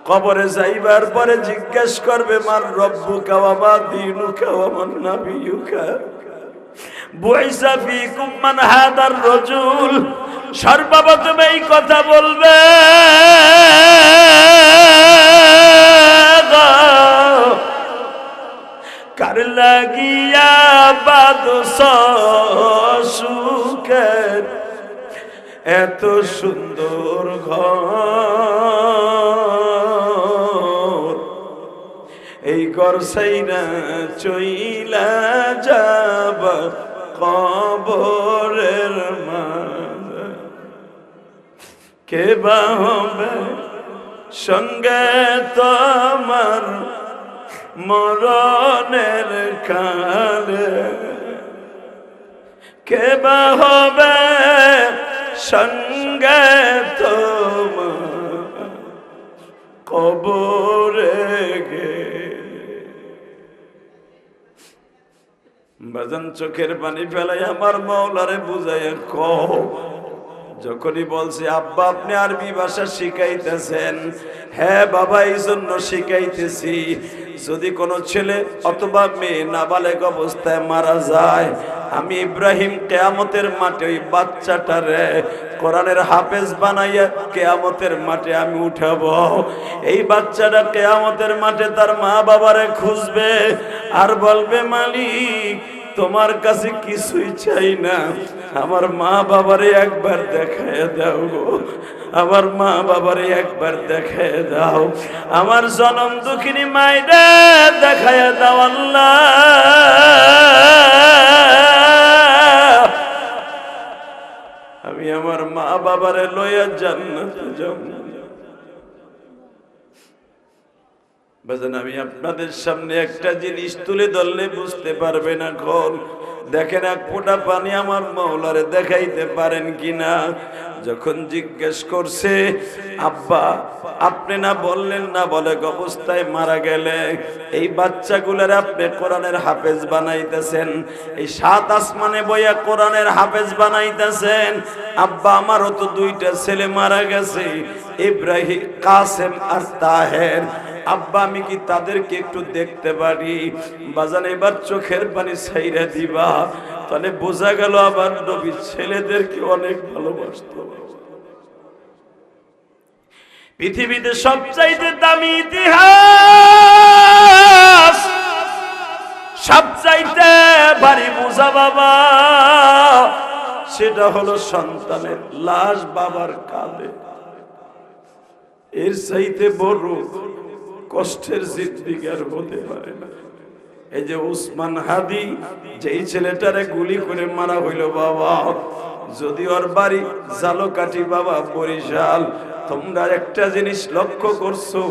কবরে যাইবার পরে জিজ্ঞেস করবে মান রব্বুকা ওয়া মা দীনুকা ওয়া মান নাবিয়ুকা বুইসা ফীকুম মান হাদার রাজুল। সর্বপ্রথম এই কথা বলবে কার লাগিয়া বাদশ সুখের এত সুন্দর ঘর, এই ঘর সাইরা চইলা যাব কবরের মাঝে। কে বা হবে সঙ্গে তোমার মরণের কালে, কে বা হবে সঙ্গে তোমার কবরে গেলে। বাজান চোখের পানি ফেলাই আমার মাওলারে বুঝাইয়া কও। যখনই বলছে আব্বা আপনি আরবি ভাষা শিখাইতেছেন, হ্যাঁ বাবা এই জন্য শিখাইতেছি, যদি কোনো ছেলে অথবা মেয়ে নাবালেগ অবস্থায় মারা যায়, আমি ইব্রাহিম কিয়ামতের মাঠে ওই বাচ্চাটারে কোরআনের হাফেজ বানাইয়া কিয়ামতের মাঠে আমি উঠাবো। এই বাচ্চাটা কিয়ামতের মাঠে তার মা বাবারে খুঁজবে আর বলবে মালিক তোমার কাছে কিছুই চাই না, আমার মা বাবারে একবার দেখায় দাও গো, আমার মা বাবারে একবার দেখায় দাও, আমার জনম দুঃখিনী মাইরে দেখায় দাও আল্লাহ। আমি আমার মা বাবারে লইয়া জান্নাতে যাব। বাজান আমি আপনাদের সামনে একটা জিনিস তুলে ধরলে বুঝতে পারবেন। এখন দেখেন এক ফোঁটা পানি আমার মাওলারে দেখাইতে পারেন কিনা। যখন জিজ্ঞেস করছে আব্বা আপনি না বললেন না বলে অবস্থায় মারা গেলে এই বাচ্চাগুলোর আপনি কোরআনের হাফেজ বানাইতেছেন, এই সাত আসমানে বইয়া কোরআনের হাফেজ বানাইতেছেন। আব্বা আমারও তো দুইটা ছেলে মারা গেছে, ইব্রাহিম কাসেম আর তাহের। আব্বা আমি কি তাদেরকে একটু দেখতে পারি? বাজান এবার চোখের পানি ছাইরা দিবা, তাহলে বোঝা গেল আবার নবী ছেলেদেরকে অনেক ভালোবাসতো। পৃথিবীতে সবচাইতে দামি ইতিহাস, সবচাইতে ভারী বোঝা বাবা, সেটা হলো সন্তানের লাশ বাবার কাঁধে। এর চাইতে বড় কষ্টের জিন্দেগি আর হতে পারে না। এই যে উসমান হাদি যেই ছেলেটারে গুলি করে মারা হইল বাবা, যদি ওর বাড়ি জালকাঠি বাবা বরিশাল, তোমরা একটা জিনিস লক্ষ্য করছো,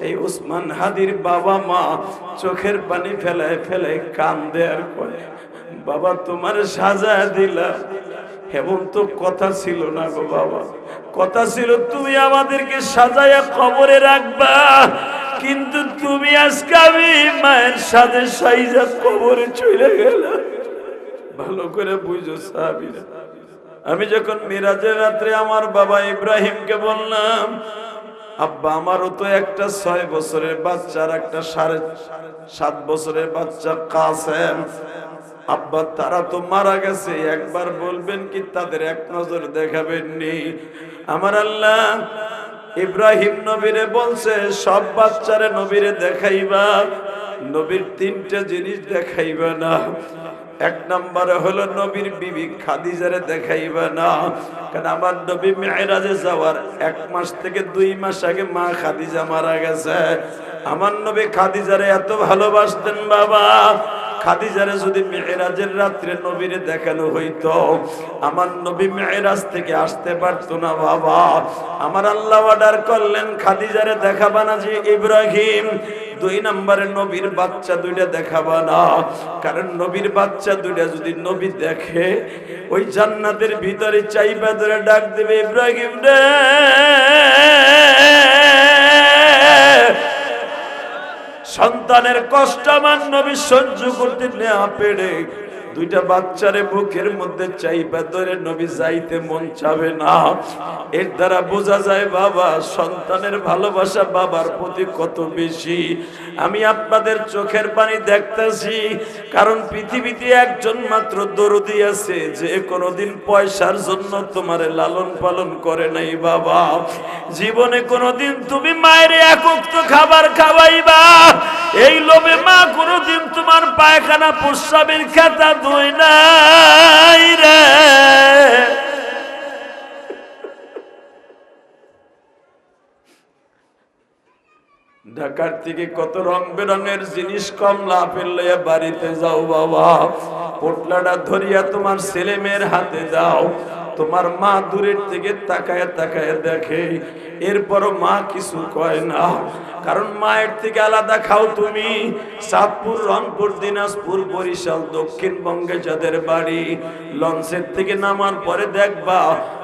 এই উসমান হাদির বাবা মা চোখের পানি ফেলায় ফেলায় কান্দে আর কয় বাবা তোমার সাজা দিলা, এমন তো কথা ছিল না গো বাবা, কথা ছিল তুমি আমাদেরকে সাজায়া কবরে রাখবা, কিন্তু তুমি আজকে আমি মায়ের সাথে সাইজা কবরে চলে গেল। ভালো করে বুঝো সাহাবীরা, আমি যখন মিরাজের রাত্রে আমার বাবা ইব্রাহিমকে বললাম আব্বা আমারও তো একটা 6 বছরের বাচ্চা আর একটা 7.5 বছরের বাচ্চা কাসেম, আব্বা তারা তো মারা গেছে, একবার বলবেন কি তাদের এক নজর দেখাবেন নি? আমার আল্লাহ ইব্রাহিম নবীরে বলছে সব বাচ্চারে নবীরে দেখাইবা, নবীর 3টা জিনিস দেখাইবা না। এক নম্বরে হলো নবীর বিবি খাদিজারে দেখাইবা না, কারণ আমার নবী মেরাজে যাওয়ার 1 মাস থেকে 2 মাস আগে মা খাদিজা মারা গেছে। আমার নবী খাদিজারে এত ভালোবাসতেন বাবা, খাদিজারে যদি মেরাজের রাত্রে নবীরে দেখানো হইতো, আমার নবী মেরাজ থেকে আসতে পারতো না বাবা। আমার আল্লাহ অর্ডার করলেন খাদিজারে দেখাবা না যে ইব্রাহিম, 2 নম্বরে নবীর বাচ্চা 2টা দেখাবা না, কারণ নবীর বাচ্চা 2টা যদি নবী দেখে ওই জান্নাতের ভিতরে চাইবা ধরে ডাক দেবে ইব্রাহিম রে। সন্তানের কষ্ট আমার নবী সহ্য করতে না পেরে দুইটা বাচ্চারে বুকের মধ্যে চাইবা ধরে নবী যাইতে মন চাবে না। এর দ্বারা বোঝা যায় বাবা সন্তানের ভালোবাসা বাবার প্রতি কত বেশি। আমি আপনাদের চোখের পানি দেখতেছি, কারণ পৃথিবীতে একজন মাত্র দরদি আছে যে কোনোদিন পয়সার জন্য তোমারে লালন পালন করে নাই বাবা। জীবনে কোনোদিন তুমি মায়ের একক খাবার খাওয়াইবা এই লোভে মা কোনোদিন তোমার পায়খানা প্রস্রাবের খাতা ধুই নাই রে। ঢাকার থেকে কত রং বেরঙের জিনিস কমলা আপেল লইয়া বাড়িতে যাও বাবা, পোটলাটা ধরিয়া তোমার ছেলে মেয়ের হাতে দাও। তোমার মা দূরের থেকে তাকায় তাকায় দেখে, এরপরও মা কিছু কয় না, কারণ মায়ের থেকে আলাদা খাও তুমি। চাঁদপুর, রংপুর, দিনাজপুর, বরিশাল, দক্ষিণবঙ্গে যাদের বাড়ি, লঞ্চের থেকে নামার পরে দেখবা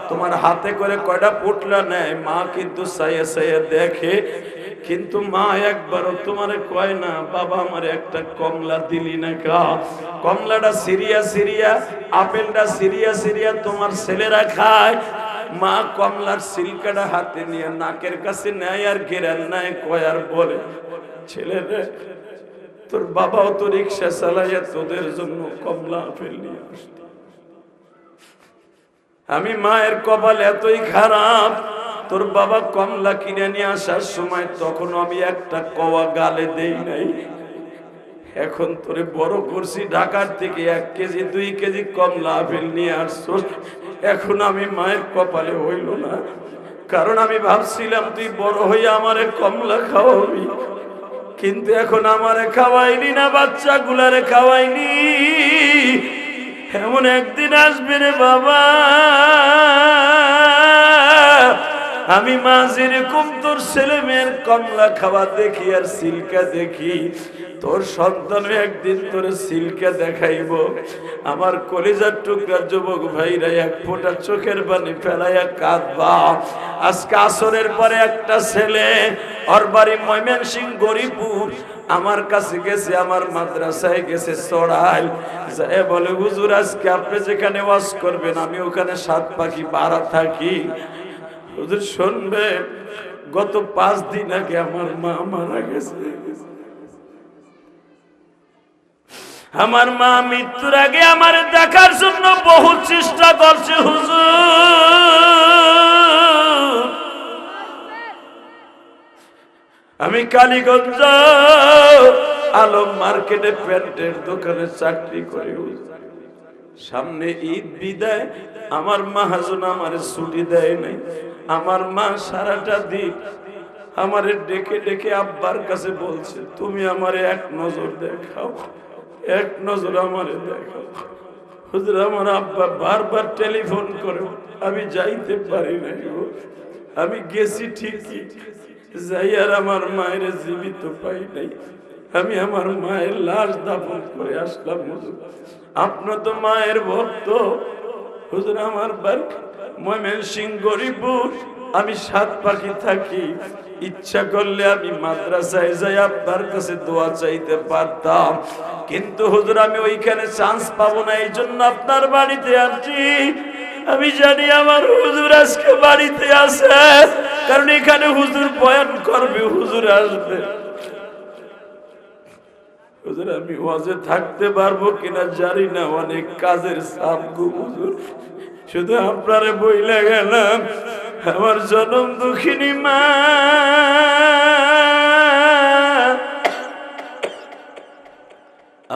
তোমার হাতে করে কয়টা পোটলা নেয়, মা কিন্তু চাইয়া চাইয়া দেখে, কিন্তু মা একবারও তোমারে কয় না বাবা আমার একটা কমলা দিলি না কা। কমলাটা সিরিয়া সিরিয়া, আপেলটা সিরিয়া সিরিয়া তোমার ছেলেরা খায়। মা কমলার সিলকাটা হাতে নিয়ে নাকের কাছে নেয় আর ঘেরান নেয়, কয় আর বলে ছেলেরে তোর বাবাও তো রিক্সা চালাইয়া তোদের জন্য কমলা আপেল নিয়ে আসত। আমি মায়ের কপাল এতই খারাপ, তোর বাবা কমলা কিনে নিয়ে আসার সময় তখন আমি একটা কওয়া গালে দেই নাই। এখন তোরে বড় করছি, ঢাকার থেকে 1 কেজি 2 কেজি কমলা আপেল নিয়ে আসছস। এখন আমি মায়ের কপালে হইল না, কারণ আমি ভাবছিলাম তুই বড় হইয়া আমারে কমলা খাওয়াবি, কিন্তু এখন আমারে খাওয়াইনি না, বাচ্চাগুলারে খাওয়াইনি। এমন একদিন আসবে রে বাবা, আমি মা যেরকম তোর ছেলে মেয়ের কমলা খাওয়া দেখি আর সিলকা দেখি, তোর সন্তান একদিন তোর সিলকা দেখাইব। আমার কলিজার টুকরা যুবক ভাইরা এক ফোঁটা চোখের পানি ফেলাইয়া কাঁদবা। আজকে আসরের পরে একটা ছেলে, ওর বাড়ি ময়মনসিংহ গরিপুর, আমার কাছে গেছে, আমার মাদ্রাসায় গেছে চড়াই যায়, বলে হুজুর আজকে আপনি যেখানে ওয়াজ করবেন আমি ওখানে 7 পাখি ভাড়া থাকি। হুজুর শুনবে, গত 5 দিন আগে আমার মা মারা গেছে। আমার মা মৃত্যুর আগে আমার দেখার জন্য বহু চেষ্টা করছে হুজুর। আমি কালীগঞ্জ আলম মার্কেটে প্যান্টের দোকানে চাকরি করি। সামনে ঈদ বিদায়, আমার মহাজন আমারে ছুটি দেয় নাই। আমার মা সারাটা দিন আমারে ডেকে ডেকে আব্বার কাছে বলছে তুমি আমারে এক নজর দেখাও, এক নজর আমারে দেখাও। হুজুর আমার আব্বা বারবার টেলিফোন করে, আমি যাইতে পারি নাই গো। আমি গেছি ঠিকই, যাই আর আমার মায়ের জীবিত পাই নাই। আমি আমার মায়ের লাশ দাফন করে আসলাম। হুজুর আপনার তো মায়ের ভক্ত। হুজুর আমার বাড়ি ময়মনসিংহ গরিপুর, আমি 7 পাখি থাকি। ইচ্ছা করলে আমি মাদ্রাসায় যাই আপনার কাছে দোয়া চাইতে পারতাম, কিন্তু হুজুর আমি ওইখানে চান্স পাবো না, এই জন্য আপনার বাড়িতে আসছি। আমি জানি আমার হুজুর আজকে বাড়িতে আছে, কারণ এখানে হুজুর বয়ান করবে, হুজুর আসবে। হুজুর আমি ওয়াজে থাকতে পারবো কিনা জানি না, অনেক কাজের চাপ গো হুজুর। শুধু আপনারে বইলে গেলাম, আমার জনম দুঃখিনী মা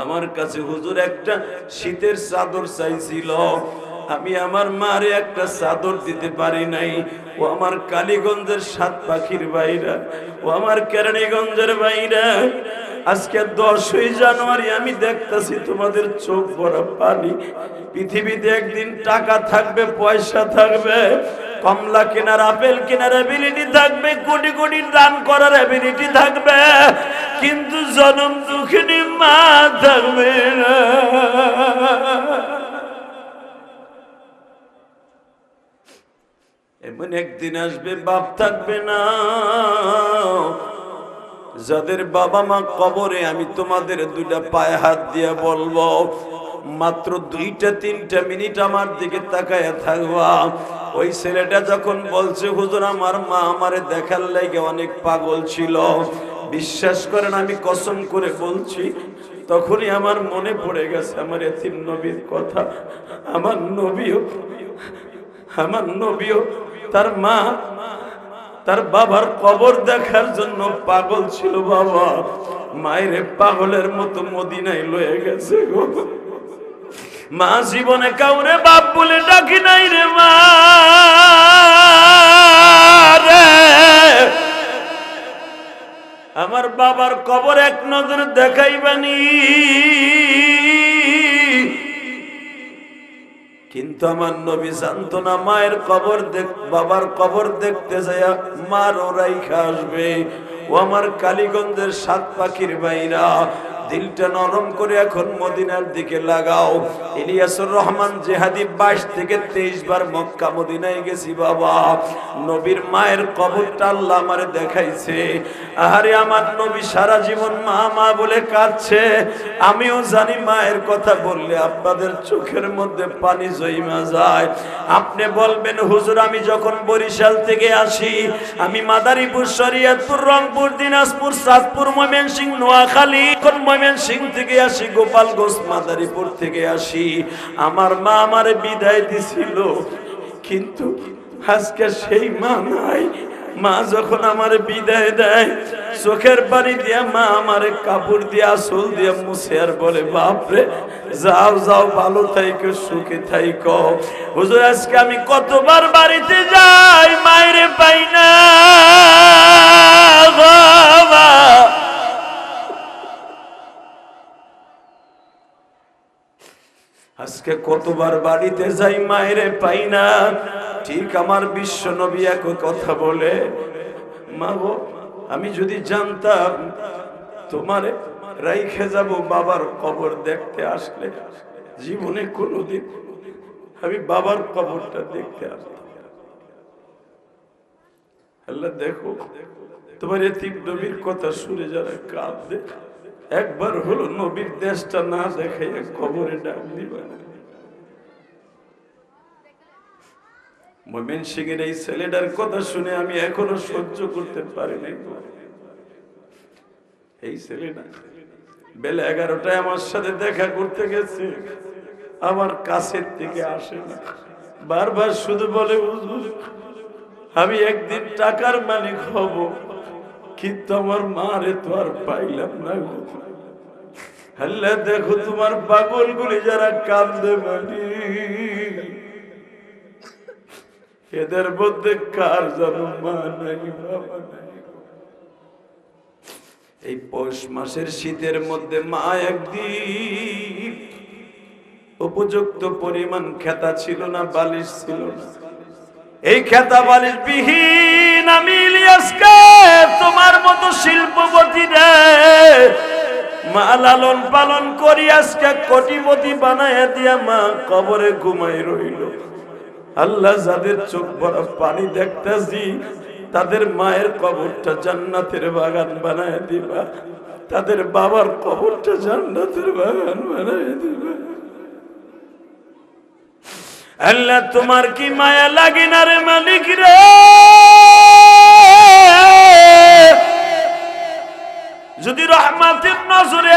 আমার কাছে হুজুর একটা শীতের চাদর চাইছিল, আমি আমার মারে একটা চাদর দিতে পারি নাই। ও আমার কালীগঞ্জের 7 পাখির ভাইরা, ও আমার কেরানীগঞ্জের ভাইরা, আজকে 10ই জানুয়ারি আমি দেখতেছি তোমাদের চোখ ভরা পানি। পৃথিবীতে একদিন টাকা থাকবে, পয়সা থাকবে, কমলা কেনার, আপেল কেনার এবিলিটি থাকবে, কোটি কোটি দান করার এবিলিটি থাকবে, কিন্তু জনম দুঃখিনী মা থাকবে না। এমন একদিন আসবে বাপ থাকবে না, যাদের বাবা মা কবরে, আমি তোমাদের দুইটা পায়ে হাত দিয়ে বলবো, মাত্র 2-3 মিনিট আমার দিকে তাকায় থাকবা। ওই ছেলেটা যখন বলছে হুজুর আমার মা আমারে দেখার লাগে অনেক পাগল ছিল, বিশ্বাস করেন আমি কসম করে বলছি, তখনই আমার মনে পড়ে গেছে আমার এতিম নবীর কথা। আমার নবীও তার মা তার বাবার কবর দেখার জন্য পাগল ছিল। বাবা মায়ের পাগলের মতো মদিনায় লয়ে গেছে গো। মা জীবনে কাউরে বাপ বলে ডাকি নাই রে মা রে। আমার বাবার কবর এক নজর দেখাইবানি, কিন্তু আমার নবী জানতো না মায়ের কবর বাবার কবর দেখতে যায় মার রাইখা আসবে। ও আমার কালীগঞ্জের সাত পাখির বাইরা, দিলটা নরম করে এখন মদিনার দিকে লাগাও। ইলিয়াসুর রহমান জিহাদি 22 থেকে 23 বার মক্কা মদিনায় গেছি বাবা। নবীর মায়ের কবরটা আল্লাহ আমারে দেখাইছে। আহারে আমার নবী সারা জীবন মা মা বলে কাঁদছে। আমিও জানি মায়ের কথা বললে আপনাদের চোখের মধ্যে পানি জমা যায়। আপনি বলবেন হুজুর আমি যখন বরিশাল থেকে আসি, আমি মাদারীপুর, শরীয়তপুর, রংপুর, দিনাজপুর, চাঁদপুর, ময়মনসিংহ, নোয়াখালী, ময়মনসিংহ থেকে আসি, গোপালগঞ্জ, মাদারীপুর থেকে আসি, আমার মা আমারে বিদায় দিছিল, কিন্তু আজকে সেই মা নাই। মা যখন আমারে বিদায় দেয়, চোখের পানি দিয়া মা আমারে কাপড় দিয়ে আঁচল দিয়ে মুছে আর বলে বাপরে যাও যাও ভালো থাইকো সুখে থাইকো। হুজুর আজকে আমি কতবার বাড়িতে যাই মায়েরে পাই না বাবা। আজকে কতবার বাড়িতে যাই মায়েরে পাই না। ঠিক আমার বিশ্ব নবী এক কথা বলে, মা গো আমি যদি জানতাম তোমারে রাইখে যাব বাবার কবর দেখতে আসলে, জীবনে কোনোদিন আমি বাবার কবরটা দেখতে আসতাম। আল্লাহ দেখো তোমার এতিম নবীর কথা শুনে যারা কাঁদে, একবার হলো নবীর দেশটা না দেখে কবরে ডাক দিবা। ময়মনসিংহের এই ছেলেটার কথা শুনে আমি এখনো সহ্য করতে পারি নাই। এই ছেলেটা বেলা 11টায় আমার সাথে দেখা করতে গেছে, আমার কাছের থেকে আসে না, বারবার শুধু বলে হুজুর আমি একদিন টাকার মালিক হব, কিন্তু আমার মারে তো আর পাইলাম না। আল্লাহ দেখো তোমার পাগলগুলি যারা কান্দে মানি, এদের মধ্যে কার যেন মা নাই বাবা নাই। এই পৌষ মাসের শীতের মধ্যে মা একদিন উপযুক্ত পরিমাণ খেতা ছিল না, বালিশ ছিল না। এই খেতা বালিশ বিহীন আমি ইলিয়াসকে তোমার মতো শিল্পপতি রে মা লালন পালন করি আজকে কোটিপতি বানায়া দিয়া মা কবরে ঘুমাই রইল। আল্লাহ যাদের চোখ ভরা পানি দেখতেছি তাদের মায়ের কবরটা জান্নাতের বাগান বানায় দিবা, তাদের বাবার কবরটা জান্নাতের বাগান বানায় দিবা। আল্লাহ তোমার কি মায়া লাগে না রে মালিক রে? যদি রহমতের নজরে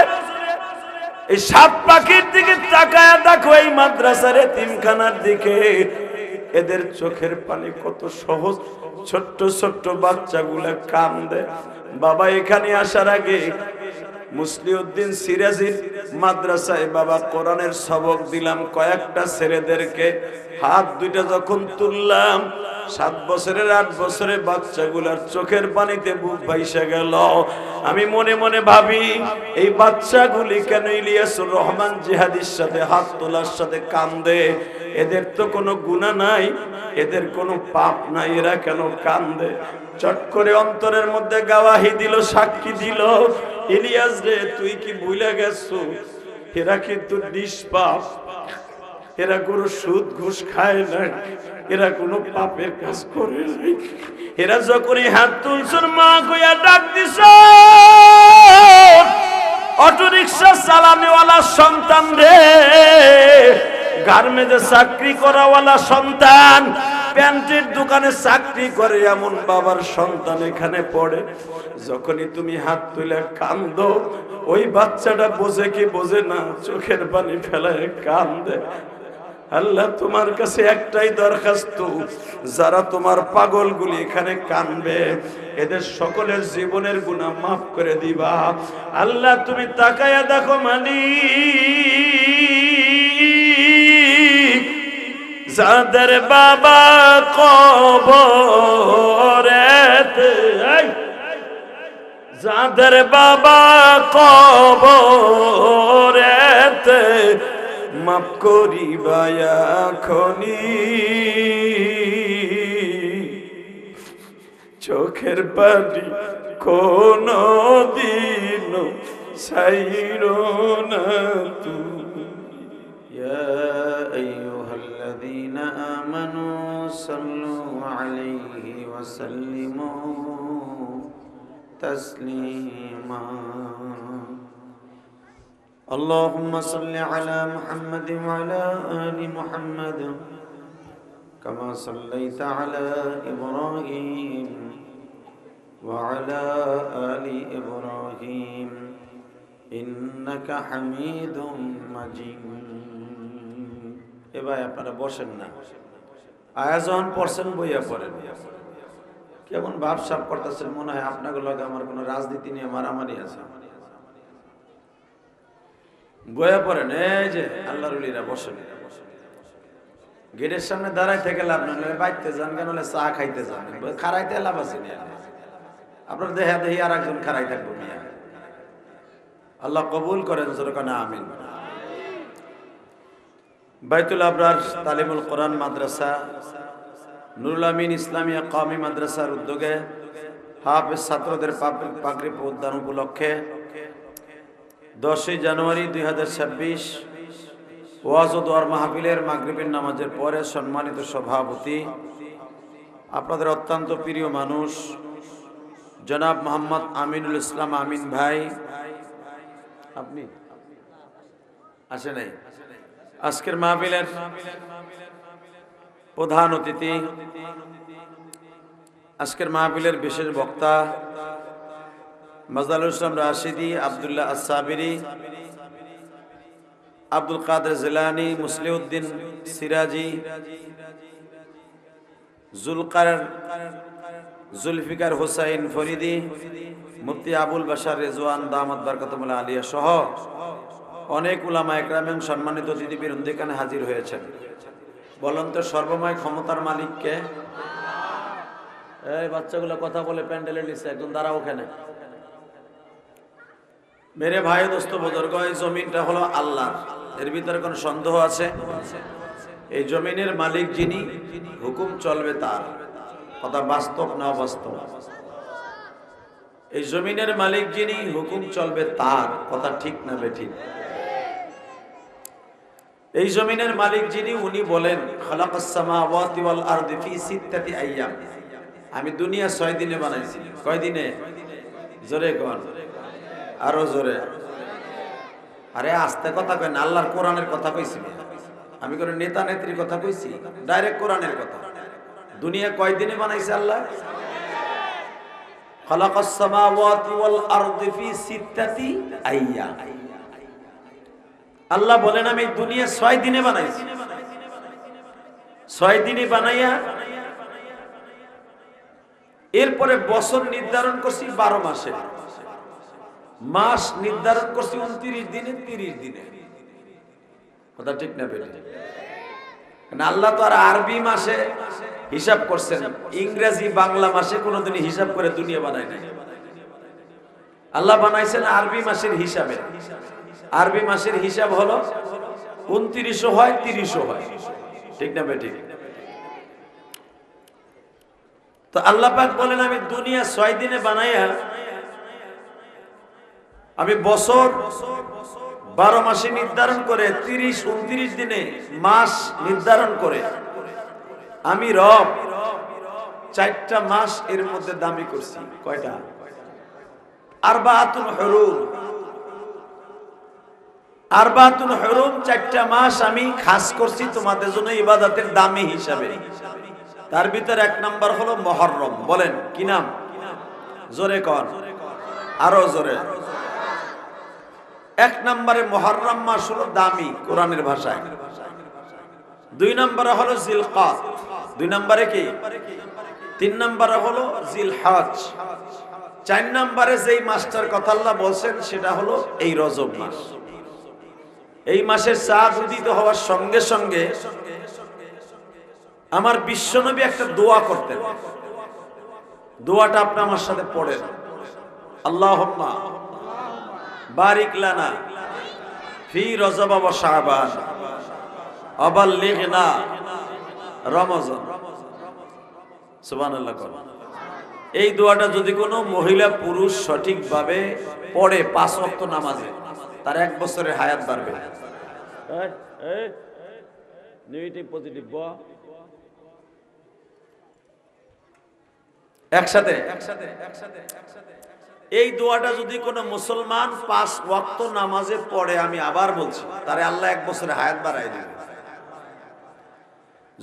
এই সাত পাখির দিকে তাকায়া দেখো, এই মাদ্রাসার এতিমখানার দিকে, এদের চোখের পানি কত সহজ। ছোট্ট ছোট্ট বাচ্চাগুলা কান্দে। বাবা এখানে আসার আগে মুসলিউদ্দিন সিরাজির মাদ্রাসায় বাবা কোরআনের সবক দিলাম কয়েকটা ছেলেদেরকে। হাত দুইটা যখন তুললাম, 7 বছরের 8 বছরের বাচ্চাগুলার চোখের পানিতে বুক ভাইসা গেল। আমি মনে মনে ভাবি এই বাচ্চাগুলি কেন ইলিয়াসুর রহমান জিহাদির সাথে হাত তোলার সাথে কান্দে? এদের তো কোনো গুনাহ নাই, এদের কোনো পাপ নাই, এরা কেন কান্দে? চট করে অন্তরের মধ্যে গাওয়াহি দিল, সাক্ষী দিল, ইলিয়াস রে তুই কি ভুলে গেছো এরা কিন্তু নিষ্পাপ, এরা কোনো সুদ ঘুষ খায় না, এরা কোনো পাপের কাজ করে নাই। এরা যখনই হাত তুলছর মা কইয়া ডাক দিছ সন্তান রে, গার্মেন্টে চাকরি করাওয়ালা সন্তান, প্যান্টের দোকানে চাকরি করে এমন বাবার সন্তান এখানে পড়ে। যখনই তুমি হাত তুলে কান্দো, ওই বাচ্চাটা বোঝে কি বোঝে না, চোখের পানি ফেলায় কান্দে। আল্লাহ তোমার কাছে একটাই দরখাস্ত, যারা তোমার পাগলগুলি এখানে কানবে, এদের সকলের জীবনের গুনাহ মাফ করে দিবা। আল্লাহ তুমি তাকায়া দেখো মালিক, যাদের বাবা কবরেতে, যাদের বাবা কবরেতে, মাফ করিবা এখনি, চোখের পানি কোনো দিন ছাইরো না তুমি। ইয়া আইয়ুহাল্লাযীনা আমানু সাল্লু আলাইহি ওয়া সাল্লিমু তাসলিমা। اللهم صل على محمد وعلى آل محمد كما صليت على إبراهيم وعلى آل إبراهيم إنك حميد مجيد। এবার আপনারা বসেন না, আয়োজন পড়ছেন বইয়া পড়েন। কেমন ভাবসাব করতেছেন, মনে হয় আপনাদের লগে আমার কোনো রাজনীতি নিয়ে মারামারি আছে। বইয়া পড়েন। এই যে আল্লাহর ওলিরা বসেন, গেটের সামনে দাঁড়াই থেকে লাভ না, বাইতে যান কেন, চা খাইতে যান, খারাইতে লাভ আছে না। আপনার দেহা দেহি আর একজন খারাই থাকবো মিয়া। আল্লাহ কবুল করেন, যেরকম আমিন। বাইতুল আবরার তালিমুল কোরআন মাদ্রাসা, নুরুল আমিন ইসলামিয়া কওমি মাদ্রাসার উদ্যোগে হাফেজ ছাত্রদের পাগড়ি প্রদান উপলক্ষে 10 জানুয়ারি 2026 ওয়াজ ও দোয়ার মাহফিলের মাগরিবের নামাজের পরে সম্মানিত সভাপতি, আপনাদের অত্যন্ত প্রিয় মানুষ জনাব মোহাম্মদ আমিনুল ইসলাম আমিন ভাই, আপনি আসে নাই। আজকের মাহফিলের প্রধান অতিথি, আজকের মাহফিলের বিশেষ বক্তা মাজদারুল ইসলাম রাশিদি, আব্দুল্লাহ আস-সাবিরি, আব্দুল কাদের জিলানী, মুসলিউদ্দিন সিরাজি, জুলফিকার হুসাইন ফরিদি, মুফতি আবুল বাশার রেজওয়ান দামাত বারকাতুল্লাহ আলিয়া সহ অনেক উলামা একরাম এবং সম্মানিত অতিথিবৃন্দ এখানে হাজির হয়েছেন। বলেন তো সর্বময় ক্ষমতার মালিককে? এই বাচ্চাগুলো কথা বলে প্যান্ডেলের নিচে, একজন দাঁড়াও ওখানে। মেরে ভাই দোস্ত বুজুর্গ, এই জমিনটা হলো আল্লাহর, এর ভিতরে কোনো সন্দেহ আছে? এই জমিনের মালিক যিনি, হুকুম চলবে তার। কথা বাস্তব না অবাস্তব? এই জমিনের মালিক যিনি, হুকুম চলবে তার। কথা ঠিক না বেঠিক? এই জমিনের মালিক যিনি, উনি বলেন খালাকাস সামাওয়াতি ওয়াল আরদি ফি সিত্তাতি আইয়াম। আমি দুনিয়া 6 দিনে বানাইছি। কয় দিনে? জোরে কোন, আরো জোরে। আরে আস্তে কথা কয় না, আল্লাহর কোরআনের কথা কইছি। আমি কোন নেতা নেত্রীর কথা কইছি? ডাইরেক্ট কোরআনের কথা। দুনিয়া কয় দিনে বানাইছে আল্লাহ? খালাকাস সামাওয়াতি ওয়াল আরদি ফি সিত্তাতি আইয়াম। আল্লাহ বলেন আমি দুনিয়া 6 দিনে বানাইছি। 6 দিনে বানাইয়া এরপরে বছর নির্ধারণ করছি 12 মাসে, মাস নির্ধারণ করছি 29 দিনে, 30 দিনে। কথা ঠিক না বেঠিক? কারণ আল্লাহ তো আর আরবি মাসে হিসাব করছেন, ইংরেজি বাংলা মাসে কোনোদিনই হিসাব করে দুনিয়া বানায় নাই। আল্লাহ বানাইছেন আরবি মাসের হিসাবে। আরবি মাসের হিসাব হলো 29 হয়, 30 হয়। ঠিক না বেঠিক? তো আল্লাহ পাক বলেন আমি দুনিয়া 6 দিনে বানাইয়া, আমি বছর 12 মাসে নির্ধারণ করে 30-29 দিনে মাস নির্ধারণ করে আমি রব 4টা মাস এর মধ্যে দামি করছি। কয়টা? আরবাআতুল হুরুম। আরবাতুল হুরুম, 4টা মাস আমি খাস করছি তোমাদের জন্য ইবাদতের দামি হিসাবে। তার ভিতরে 1 নাম্বার হলো মুহররম। বলেন কি নাম? জোরে কর, আরো জোরে। 1 নম্বরে মুহররম মাস হলো দামি কোরআনের ভাষায়। 2 নম্বরে হলো জিলকাদ। 2 নম্বরে কি? 3 নম্বরে হলো জিলহজ। 4 নম্বরে যেই মাসটার কথা আল্লাহ বলছেন সেটা হলো এই রজব মাস। এই মাসের চাঁদ উদিত হওয়ার সঙ্গে সঙ্গে আমার বিশ্বনবী একটা দোয়া করতেন। দোয়াটা আপনি আমার সাথে পড়েন। আল্লাহুম্মা বারিক লানা ফি রজব ওয়া শাবান আবাল্লিগনা রমজান। সুবহানাল্লাহ। এই দোয়াটা যদি কোনো মহিলা পুরুষ সঠিকভাবে পড়ে 5 ওয়াক্ত নামাজে, তার 1 বছরের হায়াত বাড়বে। নেগেটিভ পজিটিভ একসাথে। এই দোয়াটা যদি কোনো মুসলমান 5 ওয়াক্ত নামাজে পড়ে, আমি আবার বলছি, তারে আল্লাহ 1 বছরের হায়াত বাড়াই দিবে।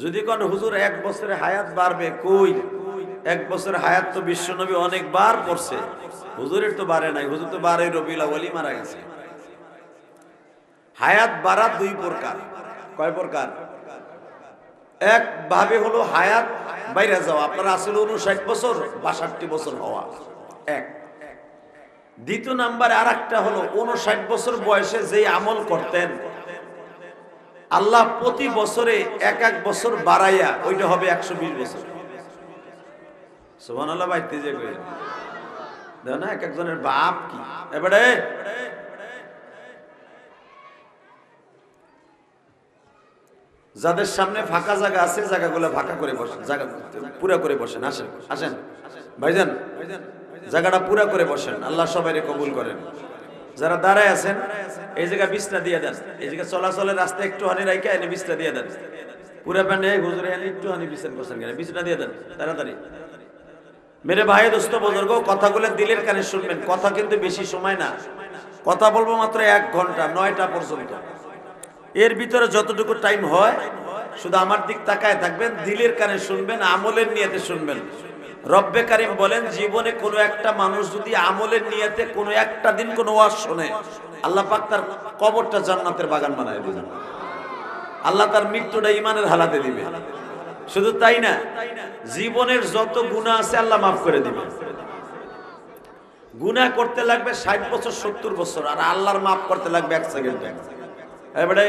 যদি কোন হুজুর 1 বছরের হায়াত বাড়বে, কই 1 বছরের হায়াত তো বিশ্বনবী অনেকবার পড়ছে, হুজুরের তো বাড়ে নাই। হুজুর তো 12 রবিউল আউয়ালই মারা গেছে। হায়াত বাড়া 2 প্রকার। কয় প্রকার? এক ভাবে হলো হায়াত বাইরে যাওয়া, আপনার আসলে 59 বছর 62 বছর হওয়া এক। দ্বিতীয় নাম্বারে আরেকটা হলো 59 বছর বয়সে যেই আমল করতেন, আল্লাহ প্রতি বছরে 1 বছর বাড়াইয়া ওইটা হবে 120 বছর। সুবহানাল্লাহ। বাইতে যে কই দেখো না, এক একজনের বাপ কি। এবারে যাদের সামনে ফাঁকা জায়গা আছে, জায়গাগুলো ফাঁকা করে বসেন, জায়গা পুরা করে বসেন। আসেন আসেন ভাইজান, জায়গাটা পুরা করে বসেন। আল্লাহ সবাইকে কবুল করেন। যারা দাঁড়ায় আছেন, এই জায়গা বিছনা দিয়ে দেন। এই জায়গা চলাচলের রাস্তা একটু হানি রাইখা এনে বিছনা দিয়ে দেন। পুরা প্যান্ডে হুজুরে এনে একটু হানি বিছনা করছেন কেন, বিছনা দিয়ে দেন তাড়াতাড়ি। মেরে ভাই দোস্ত বুজুর্গ, কথাগুলো দিলের কানে শুনবেন। কথা কিন্তু বেশি সময় না, কথা বলবো মাত্র 1 ঘন্টা, 9টা পর্যন্ত। এর ভিতরে যতটুকু টাইম হয় শুধু আমার দিক তাকায় থাকবেন, দিলের কানে শুনবেন, আমলের নিয়তে শুনবেন। রব্বে কারিম বলেন, জীবনে কোনো একটা মানুষ যদি আমলের নিয়তে কোনো একটা দিন কোনো ওয়াজ শোনে, আল্লাহ পাক তার কবরটা জান্নাতের বাগান বানায় দিবেন। আল্লাহ তার মৃত্যুটা ইমানের হালাতে দিবে। শুধু তাই না, জীবনের যত গুনাহ আছে আল্লাহ মাফ করে দিবেন। গুনাহ করতে লাগবে 60 বছর 70 বছর, আর আল্লাহর মাফ করতে লাগবে 1 সেকেন্ড। এবারে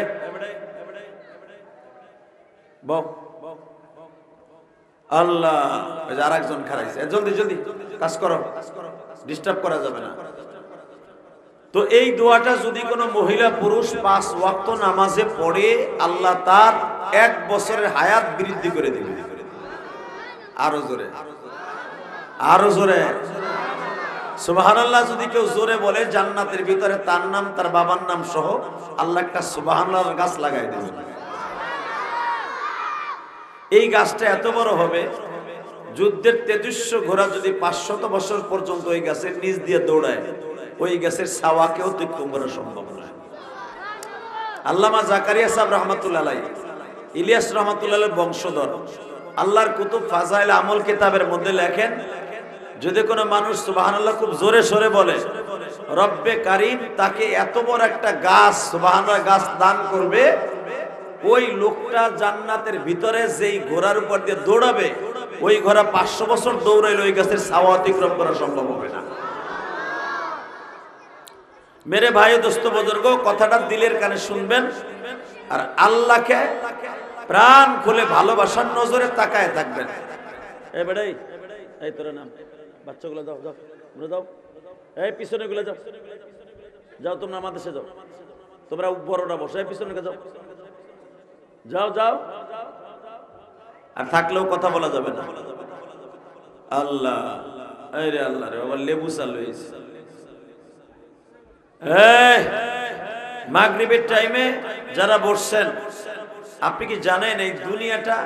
আল্লাহ, ওই যে আরেকজন খারাইছে, জলদি জলদি কাজ করো, ডিস্টার্ব করা যাবে না। তো এই দোয়াটা যদি কোনো মহিলা পুরুষ 5 ওয়াক্ত নামাজে পড়ে, আল্লাহ তার 1 বছরের হায়াত বৃদ্ধি করে দিবে। আরো জোরে, আরো জোরে সুবহানাল্লাহ। যদি কেউ জোরে বলে, জান্নাতের ভিতরে তার নাম, তার বাবার নাম সহ আল্লাহ একটা সুবহানাল্লাহর গাছ লাগাই দেবে। এই গাছটা এত বড় হবে, যুদ্ধের 3300 ঘোড়া যদি 500 বছর পর্যন্ত ওই গাছের নিচ দিয়ে দৌড়ায়, ওই গাছের ছাওয়াকে অতিক্রম করা সম্ভব নয়। আল্লামা জাকারিয়া সাহেব রহমাতুল্লাহ আলাইহি, ইলিয়াস রহমাতুল্লাহ আলাইহির বংশধর, আল্লাহর কুতুব ফাজাইল আমল কিতাবের মধ্যে লেখেন, যদি কোনো মানুষ সুবহানাল্লাহ খুব জোরে সোরে বলে, রব্বে কারীম তাকে এত বড় একটা গাছ, সুবহানাল্লাহ গাছ দান করবে। ওই লোকটা জান্নাতের ভিতরে যেই ঘোড়ার উপর দিয়ে দৌড়াবে, ওই ঘোড়া 500 বছর দৌড়াইলে ওই গাছের ছাওয়া অতিক্রম করা সম্ভব হবে না। মেরে ভাই দোস্ত বুজুর্গ, কথাটা দিলের কানে শুনবেন, আর আল্লাহকে প্রাণ খুলে ভালোবাসার নজরে তাকায় থাকবেন। এবারে এই তোর নাম, বাচ্চাগুলো দাও দাও, তোমরা দাও, এই পিছনে গুলো যাও, যাও তোমরা আমাদের সাথে যাও, তোমরা বড়রা বসো, এই পিছনে যাও, যাও যাও। আর থাকলেও কথা বলা যাবে না। আল্লাহ, এই রে আল্লাহ রে, আবার লেবু চালু হয়েছে। মাগরিবের টাইমে যারা বসছেন, আপনি কি জানেন এই দুনিয়াটা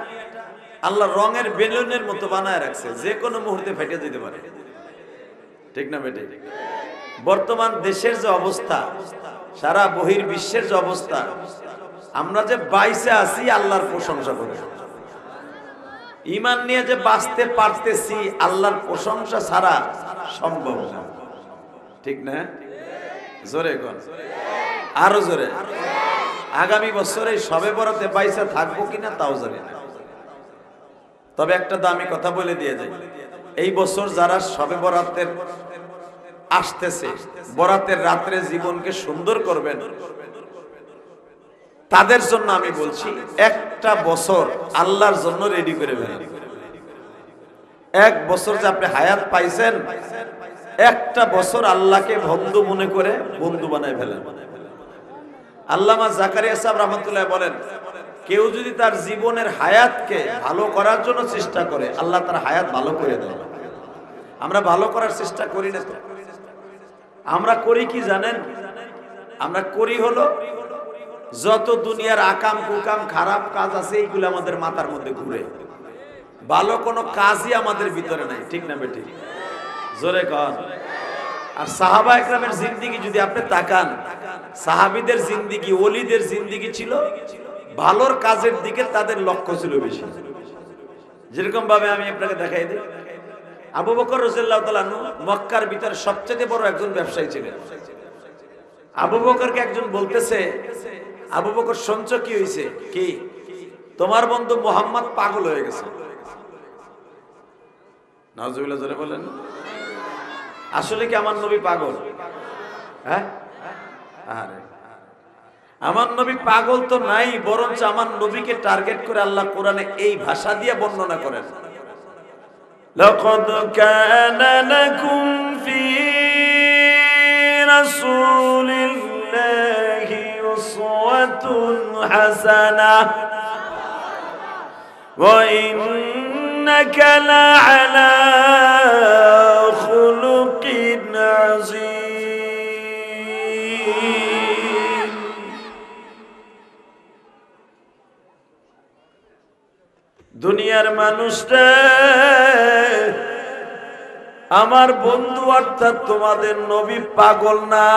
আল্লাহ রঙের বেলুনের মতো বানায় রাখছে, যে কোনো মুহূর্তে ফেটে যেতে পারে। ঠিক না বেটে? বর্তমান দেশের যে অবস্থা, সারা বহির্বিশ্বের যে অবস্থা, আমরা যে বাইসে আছি আল্লাহর প্রশংসা করি। ঈমান নিয়ে যে বাঁচতে পারতেছি আল্লাহর প্রশংসা ছাড়া সম্ভব না, ঠিক না? জোরে কোন, আরো জোরে। আগামী বছরে সবে বরাতে বাইসে থাকবো কিনা তাও জানি না, তবে একটা দামি কথা বলে দিয়ে যায়, এই বছর যারা সবে বরাতের আসতেছে, বরাতের রাত্রে জীবনকে সুন্দর করবেন, তাদের জন্য আমি বলছি একটা বছর আল্লাহর জন্য রেডি করে ফেলেন। এক বছর যে আপনি হায়াত পাইছেন, একটা বছর আল্লাহকে বন্ধু মনে করে বন্ধু বানায় ফেলেন। আল্লামা জাকারিয়া সাহেব রহমাতুল্লাহ বলেন, কেউ যদি তার জীবনের হায়াতকে ভালো করার জন্য চেষ্টা করে, আল্লাহ তার হায়াত ভালো করে দেয়। আমরা ভালো করার চেষ্টা করি না তো, আমরা করি কি জানেন? আমরা করি হলো যত দুনিয়ার আকাম কুকাম খারাপ কাজ আছে এইগুলো আমাদের মাথার মধ্যে ঘুরে, ভালো কোনো কাজই আমাদের ভিতরে নাই, ঠিক না বেটি? জোরে কর। আর সাহাবা একরামের জিন্দিগি যদি আপনি তাকান, সাহাবীদের জিন্দিগি, ওলিদের জিন্দিগি ছিল ভালোর কাজের দিকে তাদের লক্ষ্য ছিল বেশি। যেরকম ভাবে আমি আপনাকে দেখাই দিই, আবু বকর রাদিয়াল্লাহু তাআলা আনহু মক্কার ভিতরে সবচেয়ে বড় একজন ব্যবসায়ী ছিলেন। আবু বকরকে একজন বলতেছে, আবু বকর শুনছো কি হয়েছে? কি? তোমার বন্ধু মুহাম্মদ পাগল হয়ে গেছে। নাউজুবিল্লাহ, জোরে বলেন। আসলে কি আমার নবী পাগল? হ্যাঁ, আরে আমার নবী পাগল তো নাই, বরঞ্চ আমার নবীকে টার্গেট করে আল্লাহ কোরআনে এই ভাষা দিয়ে বর্ণনা করেন, লাকাদ কানা লাকুম ফি রাসূলিল্লাহি উসওয়াতুন হাসানাহ ওয়া ইন্নাকা লাআলা খুলুকিন আযীম। দুনিয়ার মানুষরা, আমার বন্ধু অর্থাৎ তোমাদের নবী পাগল না,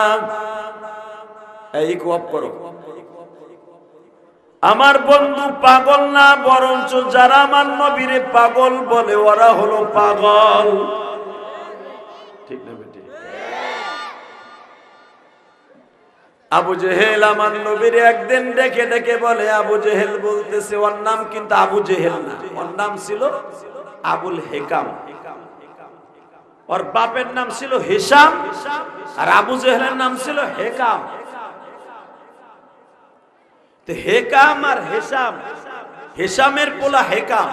এই কোয়াপ করো, আমার বন্ধু পাগল না, বরঞ্চ যারা আমার নবীরে পাগল বলে ওরা হলো পাগল, ঠিক না বেটি? আবু জেহেল আমার নবীরে একদিন ডেকে ডেকে বলে, আবু জেহেল বলতেছে, ওর নাম কিন্তু আবু জেহেল না, ওর নাম ছিল আবুল হেকাম, ওর বাপের নাম ছিল হিশাম, আর আবু জেহেলের নাম ছিল হেকাম। তো হেকাম আর হিশাম, হিশামের পোলা হেকাম,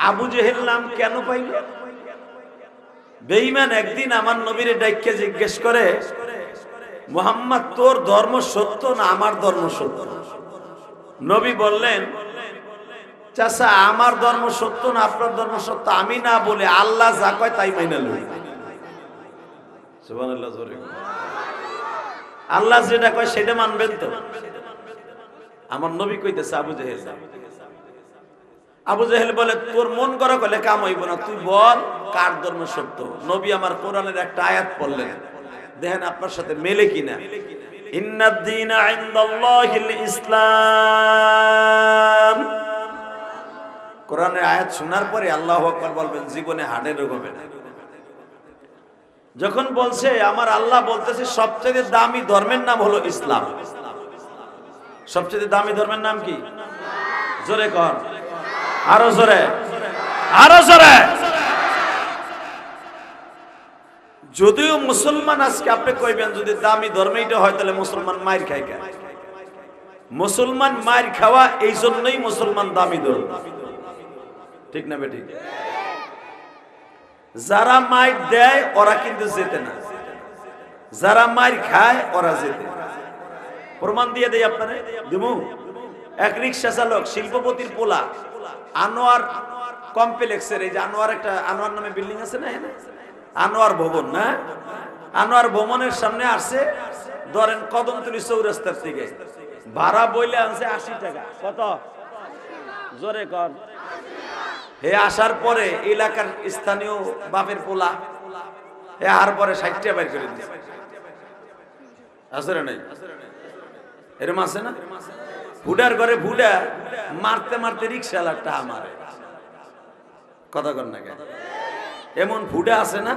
আবু জেহেল নাম কেন পাইল? বেঈমান একদিন আমার নবীরে ডাইকে জিজ্ঞেস করে, মুহাম্মদ তোর ধর্ম সত্য না আমার ধর্ম সত্য? নবী বললেন, চাচা আমার ধর্ম সত্য না আপনার ধর্ম সত্য আমি না বলে আল্লাহ যা কয় তাই মাইনা লই। সুবহানাল্লাহ, জোরে আল্লাহ যেটা কয় সেটা মানবেন তো? আমার নবী কইতেছে আবু জেহেল। আবু জেহেল বলে, তোর মন করা কইলে কাম হইব না, তুই বল কার ধর্ম সত্য? নবী আমার কোরআনের একটা আয়াত পড়লেন, দেখেন আপনার সাথে মেলে কিনা। ইন্নাদ দীনা ইনদাল্লাহিল ইসলাম। কোরআনের আয়াত শোনার পরে আল্লাহু আকবার বলবেন, জীবনে হাড়ে রোগবে না। যখন বলছে আমার আল্লাহ বলতেছে সবচেয়ে দামি ধর্মের নাম হলো ইসলাম। সবচেয়ে দামি ধর্মের নাম কি? জোরে কর, আরো জোরে, আরো জোরে। যদিও মুসলমান আজকে আপনি কইবেন যদি দামি ধর্ম এটা হয় তাহলে মুসলমান মাইর খায় কেন? মুসলমান মাইর খাওয়া এই জন্যই মুসলমান দামি ধর্ম, ঠিক না বেঠিক? যারা মাইর দেয় ওরা কিন্তু যেতে না, যারা মাইর খায় ওরা যেতে। প্রমাণ দিয়ে দেই আপনারে, দিমু। এক রিক্সা চালক শিল্পপতির পোলা আনোয়ার কমপ্লেক্সের, এই যে আনোয়ার একটা আনোয়ার নামে বিল্ডিং আছে না, আনোয়ার ভবন না, আনোয়ার ভবনের সামনে আসছে, ধরেন কদমতলী চৌরাস্তার থেকে ভাড়া বইলে আনছে 80 টাকা। কত? জোরে কর। হে আসার পরে এলাকার স্থানীয় বাপের পোলা হে আর পরে 60 টাকা বের করে দিচ্ছে। আছে না নাই? এরকম আছে না? ভুডার ঘরে ভুডা মারতে মারতে রিক্সাওয়ালাটা আমারে কথা কর না কেন? এমন ভুডা আছে না?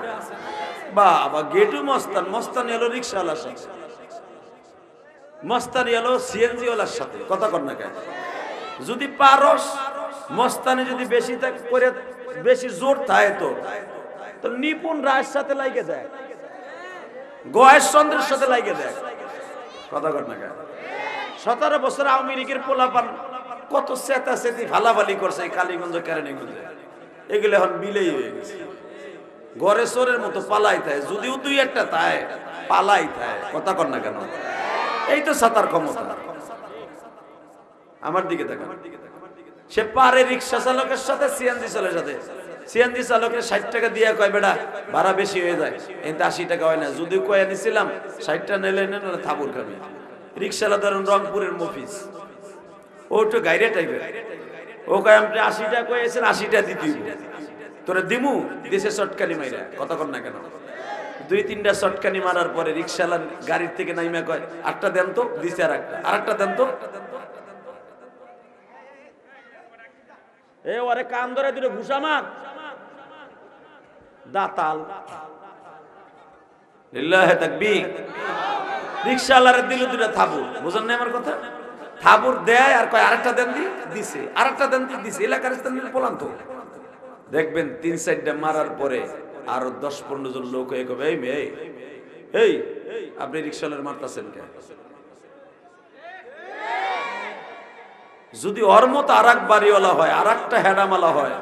বাবা গেটু মস্তান, মস্তান এলো রিক্সাওয়ালার সাথে, মস্তানি এলো সিএনজি ওয়ালার সাথে, কথা কর না কেন? যদি পারস মস্তানি যদি বেশি করে বেশি জোর থাকে তো নিপুণ রায়ের সাথে লাগে দেয়, গয়েশ চন্দ্রের সাথে লাগে দেয়, কথা কর না কেন? 17 বছর আওয়ামী লীগের পোলাপান কত চেতা চেতি ভালাভালি করছে এই কালীগঞ্জ কেরানীগঞ্জে, এগুলো এখন বিলেই হয়ে গেছে। ঘরে চোরের মতো পালাই থাকে, যদিও দুই একটা তাই পালাই থাকে, কথা কর না কেন? এই তো সাতার ক্ষমতা। আমার দিকে তাকান, সে পারে রিক্সা চালকের সাথে সিএনজি চালকের সাথে, সিএনজি চালকের 60 টাকা দিয়ে কয় বেটা ভাড়া বেশি হয়ে যায়, কিন্তু 80 টাকা হয় না, যদিও কয়ে নিছিলাম 60 টা নিলে না থাবুর খাবি। রিক্সাওয়ালা ধরেন রংপুরের মফিজ, ও একটু গাইরে টাইপের, ও কয় আপনি 80 টাকা কয়েছেন 80 টাকা দিতে তোরা দিমু দেশে চটকানি মাইরা, কথা কর না কেন? 2-3টা চটকানি মারার পরে রিক্সাওয়ালা গাড়ির থেকে নাইমা কয় 8টা দেন তো, দিছে আরেকটা দেন তো, এ ওরে কান ধরে দুটো ঘুষা মার দাতাল। লিল্লাহি তাকবীর। রিক্সাওয়ালারে দিল দুটো থাবুর, বুঝেন না আমার কথা? থাবুর দেয় আর কয় আরেকটা দেন দিছে, আরেকটা দেন দিছে, এলাকার স্থান নিয়ে বলান তো। দেখবেন 3-4টা মারার পরে আরো 10-15 জন লোক হয়ে কবে এই মেয়ে এই আপনি রিক্সাওয়ালার মারতাছেন কেন? যদি ওর মতো আর এক বাড়িওয়ালা হয়, আর একটা হেডামালা হয়,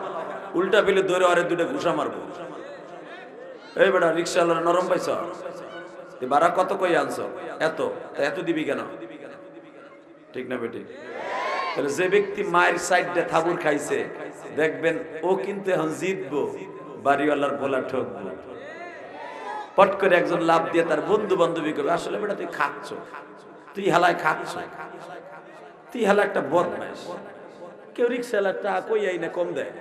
উল্টা পেলে ধরে ওরে দুটো ঘুষা মারবো। এই বেটা রিক্সাওয়ালার নরম পাইছ, ভাড়া কত কই আনছো? এত দিবি কেন? ঠিক না বেটি? তাহলে যে ব্যক্তি মায়ের সাইডে থাবুর খাইছে দেখবেন ও কিন্তু এখন জিতবো, বাড়িওয়ালার বলা ঠকবো। পট করে একজন লাভ দিয়ে তার বন্ধু বান্ধবী করবে, আসলে বেটা তুই খাচ্ছ, তুই হেলায় খাচ্ছ, তুই হেলা একটা বদমাইশ। কেউ রিক্সাওয়ালার টাকা কই আই না কম দেয়,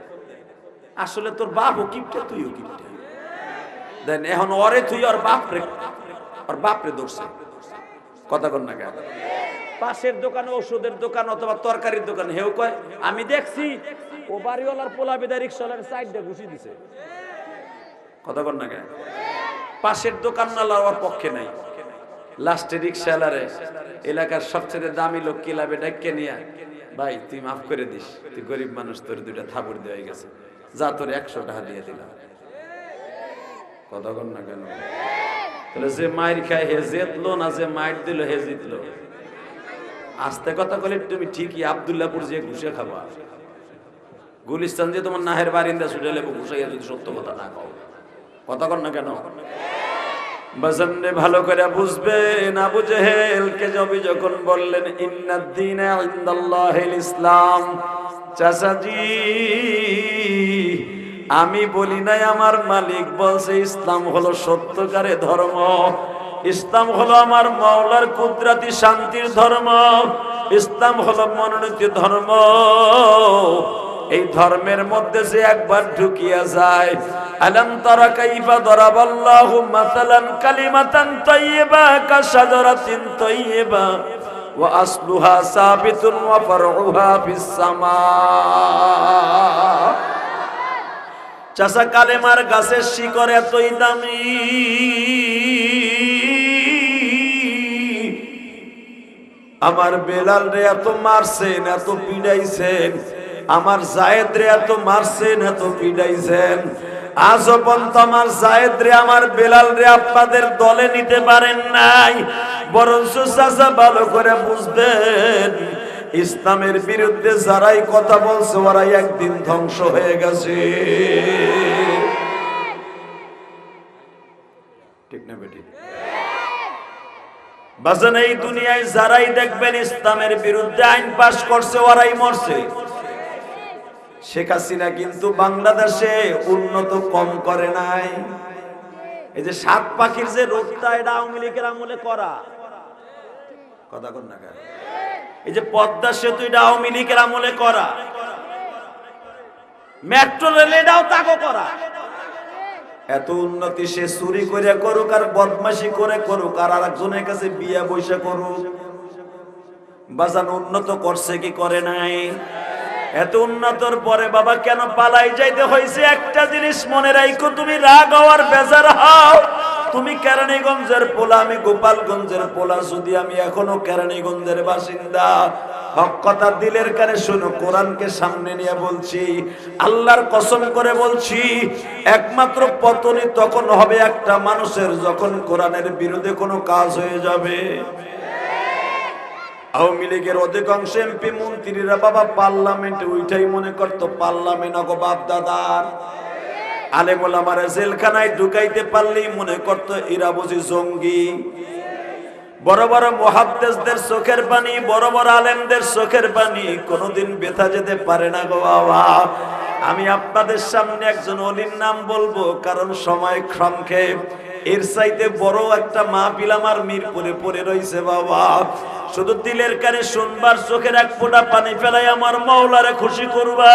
আসলে তোর বাপও কিপটে তুইও কিপটে দেন। এখন ওরে তুই ওর বাপরে ধরছে, কথা কর না কেন? পাশের দোকানে ওষুধের দোকান অথবা তরকারির দোকান, হেউ কয় আমি দেখছি ও বাড়িওয়ালার পোলা বেদা রিক্সাওয়ালার সাইডে ঘুষি দিছে, কথা কর না কেন? পাশের দোকানওয়ালা ওর পক্ষে নাই, লাস্টে রিক্সাওয়ালারে এলাকার সবচেয়ে দামি লোক কিলাবে ডাক্কে নিয়া, ভাই তুই মাফ করে দিস, তুই গরিব মানুষ, তোর দুইটা থাবুর দেওয়া গেছে, যা তোর 100 টাকা দিয়ে দিলাম, কথা কর না কেন? তাহলে যে মায়ের খায় হে জিতলো না, যে মায়ের দিল হে জিতলো? আস্তে কথা বলে তুমি ঠিকই আব্দুল্লাহপুর যে ঘুষে খাবা, গুলিস্তান যে তোমার নাহের বারিন্দা ছুটে লেবো ঘুষাইয়া, যদি সত্য কথা না কও, কথা কর না কেন? বাজানরে ভালো করে বুঝবেন, আবু জেহেল কে যখন বললেন ইন্নাদ দীনা ইনদাল্লাহিল ইসলাম, চাচাজি আমি বলি নাই, আমার মালিক বলছে ইসলাম হলো সত্যকারে ধর্ম, ইসলাম হলো আমার মাওলার কুদরতি শান্তির ধর্ম, ইসলাম হলো মনোনীত ধর্ম। এই ধর্মের মধ্যে যে একবার ঢুকিয়া যায়, আলাম তারা কাইফা দরাবাল্লাহু মাসালান কালিমাতান তাইয়্যিবা কাশাজারাতিন তাইয়্যিবা ওয়া আসলুহা সাবিতুন ওয়া ফারউহা ফিস সামা। চাচা কালেমার গাছের শিকড় এতই দামি, আমার বেলাল রে এত মারছেন, এত পিড়াইছেন, আমার জায়েদ রে এত মারছেন, এত পিড়াইছেন, আজও পর্যন্ত আমার জায়েদ রে আমার বেলাল রে আপনাদের দলে নিতে পারেন নাই। বরঞ্চ চাচা ভালো করে বুঝবেন, ইসলামের বিরুদ্ধে যারাই কথা বলছে ওরাই একদিন ধ্বংস হয়ে গেছে, ঠিক না বেটি? বাজান এই দুনিয়ায় যারাই দেখবেন ইসলামের বিরুদ্ধে আইন পাশ করছে ওরাই মরছে। শেখ হাসিনা কিন্তু বাংলাদেশে উন্নত কম করে নাই। এই যে 7 পাখির যে রোডটা, এটা আওয়ামী লীগের আমলে করা, কথা কর না কেন? এই যে পদ্মা সেতু, এটা আওয়ামী লীগের আমলে করা, মেট্রো রেল এটাও তাকে করা, এত উন্নতি সে চুরি করে করুক আর বদমাশি করে করুক আর আরেকজনের কাছে বিয়া বৈশা করুক, বাজান উন্নত করছে কি করে নাই? এত উন্নতর পরে বাবা কেন পালাই যাইতে হয়েছে? একটা জিনিস মনে রাখো, তুমি রাগ হওয়ার বেজার হও। তুমি কেরানীগঞ্জের পোলা, আমি গোপালগঞ্জের পোলা, যদি আমি এখনো কেরানীগঞ্জের বাসিন্দা। হক কথা দিলের কানে শোনো, কোরআনকে সামনে নিয়ে বলছি, আল্লাহর কসম করে বলছি, একমাত্র পতনই তখন হবে একটা মানুষের, যখন কোরআনের বিরুদ্ধে কোনো কাজ হয়ে যাবে। আওয়ামী লীগের অধিকাংশ এমপি মন্ত্রীরা বাবা পার্লামেন্টে উঠাই মনে করতো পার্লামেন্ট অগো বাপ দাদার। আলেম ওলামারা জেলখানায় ঢুকাইতে পারলেই মনে করতো এরা বুঝি জঙ্গি। বড় বড় মুহাদ্দিসদের চোখের পানি, বড় বড় আলেমদের চোখের পানি কোনোদিন ব্যথা যেতে পারে না গো বাবা। আমি আপনাদের সামনে একজন ওলির নাম বলবো, কারণ সময় সংক্ষেপ। এর চাইতে বড় একটা মাহফিল আমার মিরপুরে পড়ে রইছে বাবা। শুধু দিলের কানে শুনবার, চোখের এক ফোঁটা পানি ফেলাই আমার মাওলারে খুশি করবা।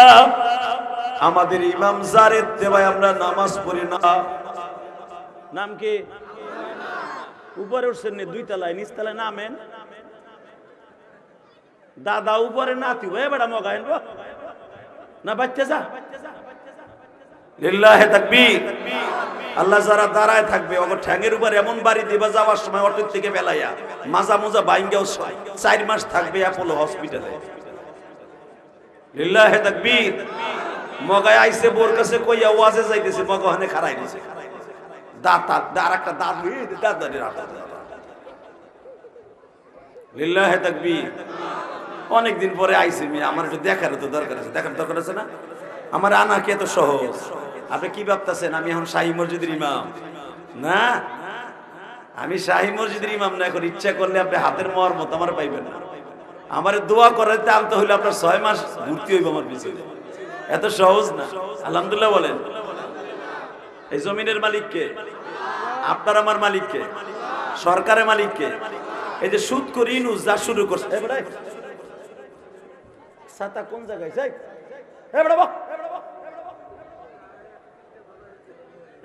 আমাদের ইমাম জারেদ দেওয়ায় আমরা নামাজ পড়ি না। নাম কি? উপরে উঠছেন দুই তলায়, নিচ তলায় নামেন। দাদা উপরে নাতি হয়ে বেড়া মগাইন না বাচ্চা যা। লিল্লাহে তাকবীর। আল্লাহ যারা দাঁড়ায় থাকবে ওগো ঠ্যাঙের উপরে এমন বাড়ি দিবা, যাওয়ার সময় অটোর থেকে বেলাইয়া মাজা মোজা বাইঙ্গাও 4 মাস থাকবে অ্যাপোলো হসপিটালে। লিল্লাহে তাকবীর। মগায় আইছে বোর কাছে কইয়া ওয়াজে যাইতেছে, মগা ওখানে খাড়াই দিছে, দাঁত আর একটা দাঁত দাঁত দাঁড়িয়ে রাখা। লিল্লাহে তাকবীর। অনেকদিন পরে আইছে, আমার একটু দেখার তো দরকার আছে। দেখার দরকার আছে না? আমার আনা কি এত সহজ? আপনি কি ভাবতেছেন আমি এখন শাহী মসজিদের ইমাম? না, আমি শাহী মসজিদের ইমাম না। এখন ইচ্ছা করলে আপনি হাতের মোয়ার মতো আমার পাইবেন না। আমার দোয়া করাতে আনতে হইলে আপনার 6 মাস ঘুরতে হইব আমার পিছনে। এত সহজ না। আলহামদুলিল্লাহ বলেন। এই জমিনের মালিক কে? আপনার আমার মালিক কে? সরকারের মালিক কে? এই যে সুদ করে ইনুস যা শুরু করছে, ছাতা কোন জায়গায় যাই?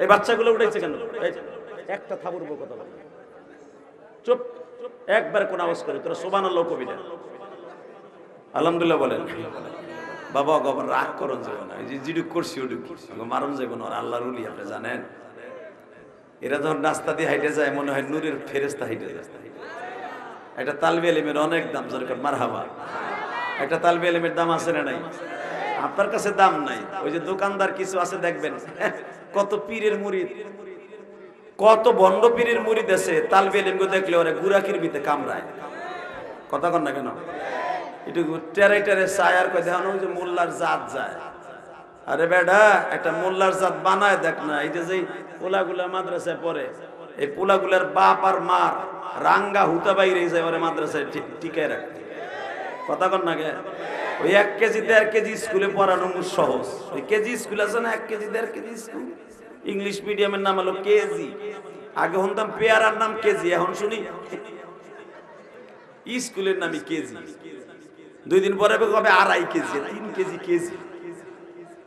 এই বাচ্চাগুলো উঠেছে কেন? একটা থাবুরবো কথা বলে চুপ, একবার কোন আওয়াজ করে তোরা সুবহানাল্লাহ কবি না। আলহামদুলিল্লাহ বলেন। বাবা গবর রাগ করন যাবে না, যে জিডুক করছি ওডুক মারণ যাবে না। আল্লাহর ওলি আপনি জানেন, এরা যখন রাস্তা দিয়ে হাইটে যায় মনে হয় নূরের ফেরেশতা হাইটে যায়। একটা তালবে ইলমের অনেক দাম, যেরকম মারহাবা। একটা তালবে ইলমের দাম আছে না নাই? আপনার কাছে দাম নাই, ওই যে দোকানদার কিছু আছে দেখবেন, কত পীরের মুরিদ, কত বন্ড পীরের মুরিদ আছে, তালবে ইলমকে দেখলে ওরা গুরাকির ভিতরে কামড়ায়। কথা কন না কেন? একটু টেরে টেরে চায় আর কয় দেখো যে মোল্লার জাত যায়। আরে বেডা, একটা মোল্লার জাত বানায় দেখ না। এই যে পোলাগুলা মাদ্রাসায় পড়ে, এই পোলাগুলার বাপ আর মার রাঙ্গা হুতা বাইরে যায় ওরে মাদ্রাসায় টিকায় রাখে। কথা কন না কে? ওই 1 কেজি 1.5 কেজি স্কুলে পড়ানো সহজ। ওই কেজি স্কুল আছে না, 1 কেজি 1.5 কেজি স্কুল, ইংলিশ মিডিয়ামের নাম হলো কেজি। আগে শুনতাম পেয়ারার নাম কেজি, এখন শুনি স্কুলের নামই কেজি। 2 দিন পরে কবে 2.5 কেজি, 3 কেজি কেজি।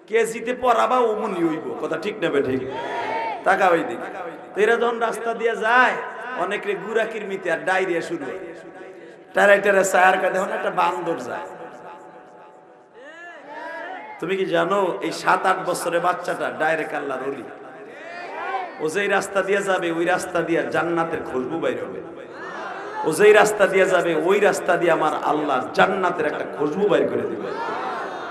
কেজিতে পড়াবা ওমনি হইব। কথা ঠিক না ঠিক? টাকা ওই দিকে এরা যখন রাস্তা দিয়ে যায় অনেকে গুরাকির মিতে আর ডায়রিয়া শুরু হয়। টারে টারে সায়ার কাটে এখন একটা বান্দর যায়। তুমি কি জানো এই 7-8 বছরের বাচ্চাটা ডাইরেক্ট আল্লাহর ওলি। ও যেই রাস্তা দিয়ে যাবে ওই রাস্তা দিয়ে জান্নাতের খুশবু বাইর হবে। ও যেই রাস্তা দিয়ে যাবে ওই রাস্তা দিয়ে আমার আল্লাহ জান্নাতের একটা খুশবু বাইর করে দিবে।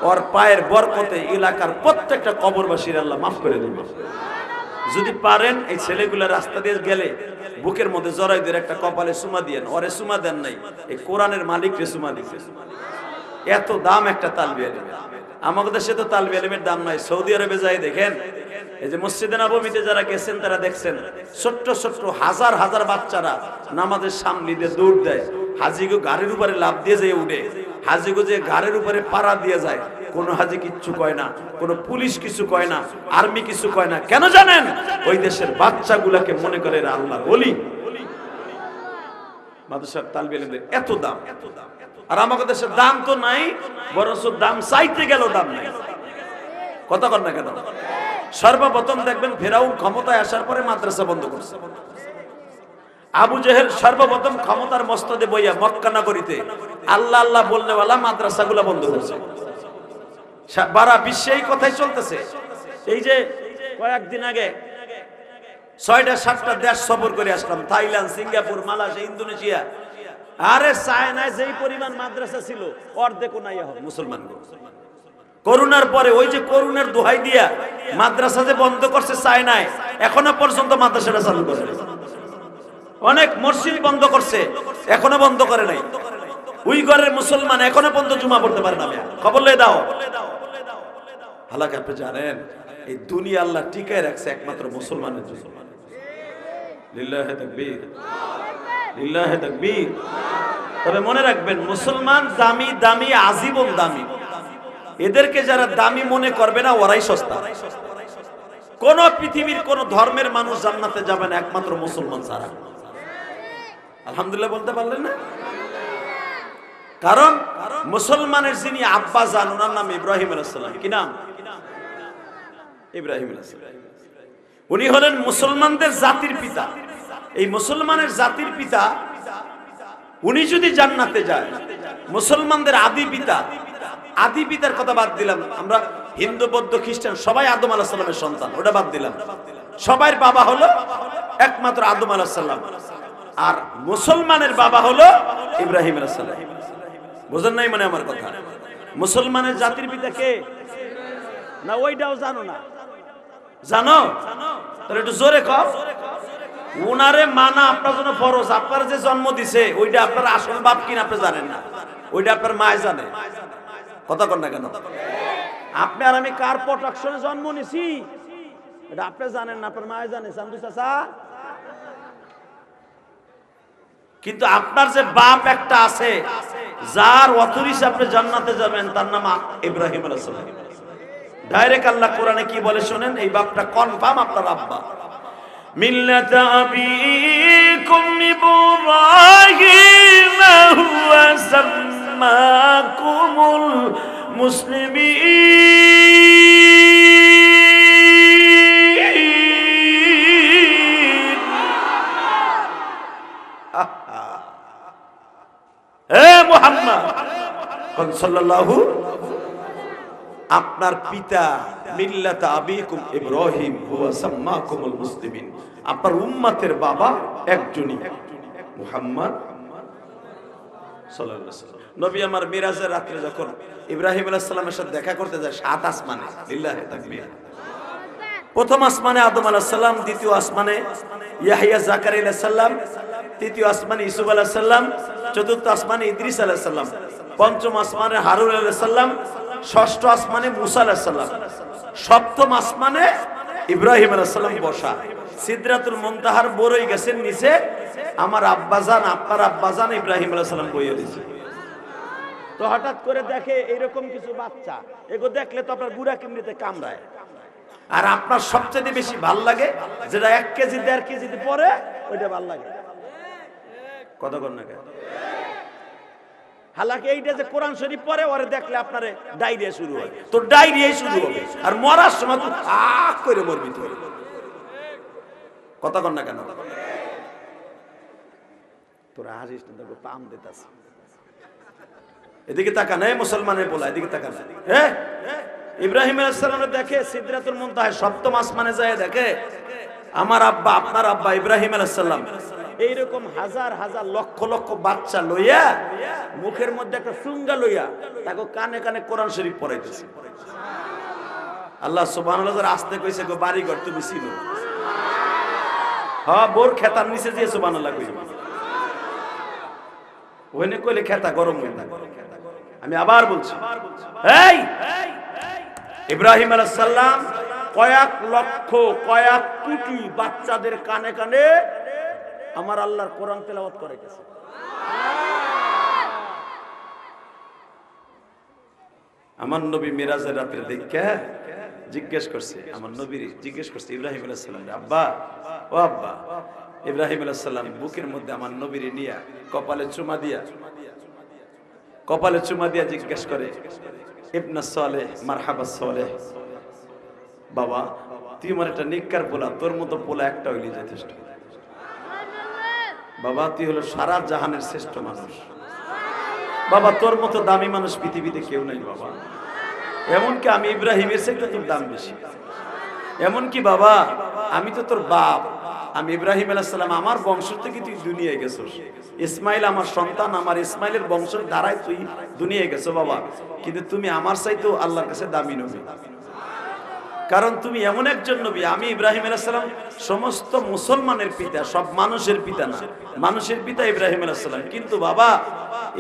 ওর পায়ের বরকতে এলাকার প্রত্যেকটা কবরবাসীর আল্লাহ মাফ করে দিবে। যদি পারেন এই ছেলেগুলা রাস্তা দিয়ে গেলে বুকের মধ্যে জড়াই দিয়ে একটা কপালে সুমা দিয়েন। ওরে সুমা দেন নাই, এই কোরআনের মালিকরে সুমা দিছে। এত দাম একটা তালবি ইলমের। আমাদের দেশে তো তালবি ইলমের দাম নাই। সৌদি আরবে যাই দেখেন, এই যে মসজিদে নববীতে যারা গেছেন তারা দেখছেন ছোট্ট ছোট্ট হাজার হাজার বাচ্চারা নামাজের সামনে দিয়ে দৌড় দেয়। হাজিগো গাড়ির উপরে লাফ দিয়ে যায় উঠে, হাজিগো যে গাড়ির উপরে পাড়া দিয়ে যায়। কোন হাজি কিচ্ছু কয় না, কোন পুলিশ কিছু কয় না, আর্মি কিছু কয় না। কেন জানেন? ওই দেশের বাচ্চাগুলাকে মনে করে এরা আল্লাহর ওলি। মাদ্রাসার তালবি ইলমের এত দাম। আর আমাদের দেশের দাম তো নাই, বরঞ্চ দাম চাইতে গেল দাম নাই। কথা কর না কেন? সর্বপ্রথম দেখবেন ফেরাউন ক্ষমতায় আসার পরে মাদ্রাসা বন্ধ করছে। আবু জেহেল সর্বপ্রথম ক্ষমতার মস্তদে বইয়া মক্কা নগরীতে আল্লাহ আল্লাহ বলনেওয়ালা মাদ্রাসাগুলো বন্ধ করছে। সারা বিশ্বে এই কথাই চলতেছে। এই যে কয়েকদিন আগে 6টা-7টা দেশ সফর করে আসলাম, থাইল্যান্ড, সিঙ্গাপুর, মালয়েশিয়া, ইন্দোনেশিয়া। আরে চায়নায় যেই পরিমাণ মাদ্রাসা ছিল অর্ধেকও নাই এখন মুসলমান। করোনার পরে ওই যে করোনার দোহাই দিয়া মাদ্রাসা যে বন্ধ করছে চায়নায়, এখনো পর্যন্ত মাদ্রাসাটা চালু করে। অনেক মসজিদ বন্ধ করছে, এখনো বন্ধ করে নাই। উইগরের মুসলমান এখনো পর্যন্ত জুমা পড়তে পারে না। খবর লয়ে দাও। হালাকে আপনি জানেন এই দুনিয়া আল্লাহ টিকায় রাখছে একমাত্র মুসলমানের জন্য। লিল্লাহে তাকবীর, লিল্লাহে তাকবীর। তবে মনে রাখবেন মুসলমান দামি দামি, আজীবন দামি। এদেরকে যারা দামি মনে করবে না ওরাই সস্তা। কোন পৃথিবীর কোন ধর্মের মানুষ জান্নাতে যাবে না একমাত্র মুসলমান ছাড়া। আলহামদুলিল্লাহ বলতে পারলেন না? কারণ মুসলমানের যিনি আব্বা জান, ওনার নাম ইব্রাহিম আলাইহিস সালাম। কি নাম? ইব্রাহিম আলাইহিস সালাম। উনি হলেন মুসলমানদের জাতির পিতা। এই মুসলমানের জাতির পিতা উনি যদি জান্নাতে যায়, মুসলমানদের আদি পিতা, আদি পিতার কথা বাদ দিলাম, আমরা হিন্দু, বৌদ্ধ, খ্রিস্টান সবাই আদম আলাইহিস সালামের সন্তান, ওটা বাদ দিলাম। সবার বাবা হলো একমাত্র আদম আলাইহিস সালাম, আর মুসলমানের বাবা হলো ইব্রাহিম আলাইহিস সালাম। বুঝেন নাই মানে আমার কথা? মুসলমানের জাতির পিতা কে? না ওইটাও জানো না? জানো? তাহলে একটু জোরে কও। উনারে মানা আপনার জন্য ফরজ। আপনার যে জন্ম দিছে ওইটা আপনার আসল বাপ কিনা আপনি জানেন না, ওইটা আপনার মায় জানে। কথা কর না কেন? আপনি আর আমি কার প্রোটেকশনে জন্ম নিছি এটা আপনি জানেন না, আপনার মায় জানে। চান্দু চাচা, কিন্তু আপনার যে বাপ একটা আছে যার অথরিটি আপনি জান্নাতে যাবেন, তার নাম ইব্রাহিম আলাইহিস সালাম। ডাইরেক্ট আল্লাহ কোরআনে কি বলে শুনেন, এই বাপটা কনফার্ম আপনার আব্বা। মিল্লাত আবিকুম ইব্রাহিম হুয়া সাম্মাকুমুল মুসলিমিন। হে মুহাম্মদ সাল্লাল্লাহু, আপনার পিতা মিল্লাত আবিকুম ইব্রাহিম হুয়া সাম্মাকুমুল মুসলিমিন। আপনার উম্মতের বাবা একজনই, মুহাম্মদ সাল্লাল্লাহু আলাইহি ওয়াসাল্লাম। নবী আমার মিরাজের রাতে যখন ইব্রাহিম আলাইহিস সালামের সাথে দেখা করতে যায় 7 আসমানে, লিল্লাহি তাকবীর। প্রথম আসমানে আদম আলাইহিস সালাম, দ্বিতীয় আসমানে ইয়াহইয়া জাকারিয়া আলাইহিস সালাম, তৃতীয় আসমানে ইউসুফ আলাইহিস সালাম, চতুর্থ আসমানে ইদ্রিস আলাইহিস সালাম, পঞ্চম আসমানে হারুন আলাইহিস সালাম, ষষ্ঠ আসমানে মুসা আলাইহিস সালাম, সপ্তম আসমানে ইব্রাহিম আলাইহিস সালাম বসা। সিদরাতুল মুনতাহার বড়ই গেছেন নিচে আমার আব্বাজান, আপনার আব্বাজান ইব্রাহিম আলাইহিস সালাম বইয়ে দিয়েছে। তো হঠাৎ করে দেখে এরকম কিছু বাচ্চা, এগো দেখলে তো আপনার বুড়া কিমনিতে কামড়ায়। আর আপনার সবচেয়ে বেশি ভাল লাগে যেটা 1 কেজি 1.5 কেজিতে পরে, ওইটা ভাল লাগে। কত কর না কেন? হালাকি এইটা যে কোরআন শরীফ পড়ে ওরে দেখলে আপনারে ডায়রিয়া শুরু হয়, তো ডায়রিয়াই শুরু হবে। আর মরার সময় তো আক করে মরবি তুই। কথা কর না কেন? তোরা হাসিস না, দেখো পাম দিতাছে। এদিকে তাকান, এই মুসলমানের বলা, এদিকে তাকান। হ্যাঁ, ইব্রাহিম আলাইহিস সালাম দেখে সিদরাতুল মুনতাহা, সপ্তম আসমানে যায় দেখে আমার আব্বা, আপনার আব্বা ইব্রাহিম আলাইহিস সালাম এইরকম হাজার হাজার লক্ষ লক্ষ বাচ্চা লইয়া, মুখের মধ্যে একটা সুঙ্গা লইয়া তাকে কানে কানে কোরআন শরীফ পড়াইতেছে। আল্লাহ সুবহানাল্লাহ যারা আসতে কইছে গো বাড়ি ঘর তুমি ছিল, হ্যাঁ বোর খেতার নিচে দিয়ে সুবহানাল্লাহ কইছে। ওইনে কইলে খেতা গরম হয়ে থাকে। আমি আবার বলছি, এই ইব্রাহিম আলাইহিস সালাম কয়েক লক্ষ, কয়েক কোটি বাচ্চাদের কানে কানে আমার আল্লাহর কোরআন তেলাওয়াত করে গেছে। আমার নবী মিরাজের রাতে দেখে জিজ্ঞেস করছে, আমার নবীর জিজ্ঞেস করছে ইব্রাহিম আলাইহিস সালাম, আব্বা ও আব্বা। ইব্রাহিম আলাইহিস সালাম বুকের মধ্যে আমার নবীর নিয়া কপালে চুমা দিয়া জিজ্ঞেস করে, ইবনা সালেহ মারহাবা সালেহ, বাবা তুই আমার একটা নিকার পোলা, তোর মতো পোলা একটা হইলে যথেষ্ট। বাবা তুই হলো সারা জাহানের শ্রেষ্ঠ মানুষ বাবা, তোর মতো দামি মানুষ পৃথিবীতে কেউ নাই বাবা। এমনকি আমি ইব্রাহিমের চাইতে তোর দাম বেশি। এমনকি বাবা আমি তো তোর বাপ, আমি ইব্রাহিম আলাইহিস সালাম, আমার বংশ থেকে তুই দুনিয়ায় গেছস। ইসমাইল আমার সন্তান, আমার ইসমাইলের বংশের দ্বারাই তুই দুনিয়ায় গেছো বাবা। কিন্তু তুমি আমার চাইতেও আল্লাহর কাছে দামি নবী, কারণ তুমি এমন একজন নবী। আমি ইব্রাহিম আলাইহিস সালাম সমস্ত মুসলমানের পিতা, সব মানুষের পিতা না, মানুষের পিতা ইব্রাহিম আলাইহিস সালাম। কিন্তু বাবা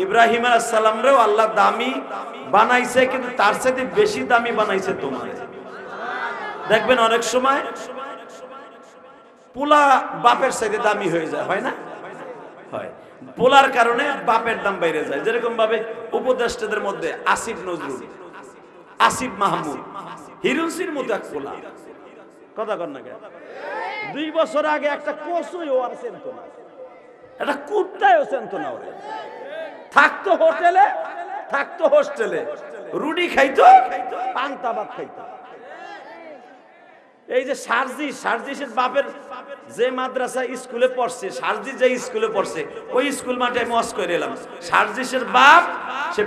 ইব্রাহিম আলাইহিস সালামরেও আল্লাহ দামি বানাইছে, কিন্তু তার চাইতে বেশি দামি বানাইছে তোমার। দেখবেন অনেক সময় পোলা বাপের চাইতে দামি হয়ে যায়, হয় না? হয়। পোলার কারণে বাপের দাম বাইরে যায়। যেরকম ভাবে উপদেষ্টাদের মধ্যে আসিফ নজরুল, আসিফ মাহমুদ, হিরুসির মতো এক পোলা, কথা কর না কেন? 2 বছর আগে একটা কচুই ও আর চেনত না, একটা কুত্তায়ও চেনত না। ওরে থাকতো হোস্টেলে, রুটি খাইতো, পান্তা ভাত খাইতো। এই যে সার্জিসের বাপের যে মাদ্রাসা স্কুলে পড়ছে, সার্জিস যে স্কুলে পড়ছে, ওই স্কুল মাঠে আমি ওয়াজ করে এলাম। সার্জিসের বাপ সে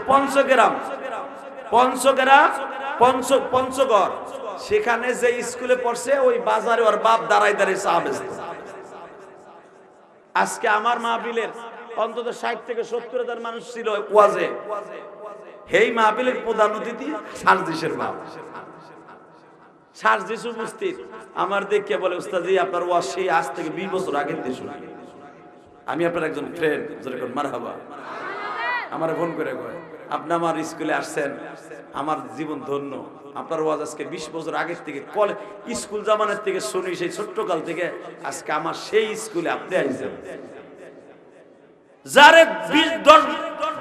পঞ্চগড়, সেখানে যে স্কুলে পড়ছে ওই বাজারে ওর বাপ দাঁড়ায় চা বেচত। আজকে আমার মাহফিলের অন্তত 60 থেকে 70 হাজার মানুষ ছিল ওয়াজে, এই মাহফিলের প্রধান অতিথি সার্জিসের বাপ। সার্জিস উপস্থিত, আমার দেখে বলে উস্তাদ আপনার ওয়াজ সেই আজ থেকে 20 বছর আগের দিয়ে শুনি, আমি আপনার একজন ফ্রেন্ড, যেরকম মারহাবা। আমার ফোন করে কয় আপনি আমার স্কুলে আসছেন, আমার জীবন ধন্য। আপনার ওয়াজ আজকে 20 বছর আগের থেকে, স্কুল জামানের থেকে শুনি, সেই ছোট্টকাল থেকে আজকে আমার সেই স্কুলে আপনি আইছেন, যারে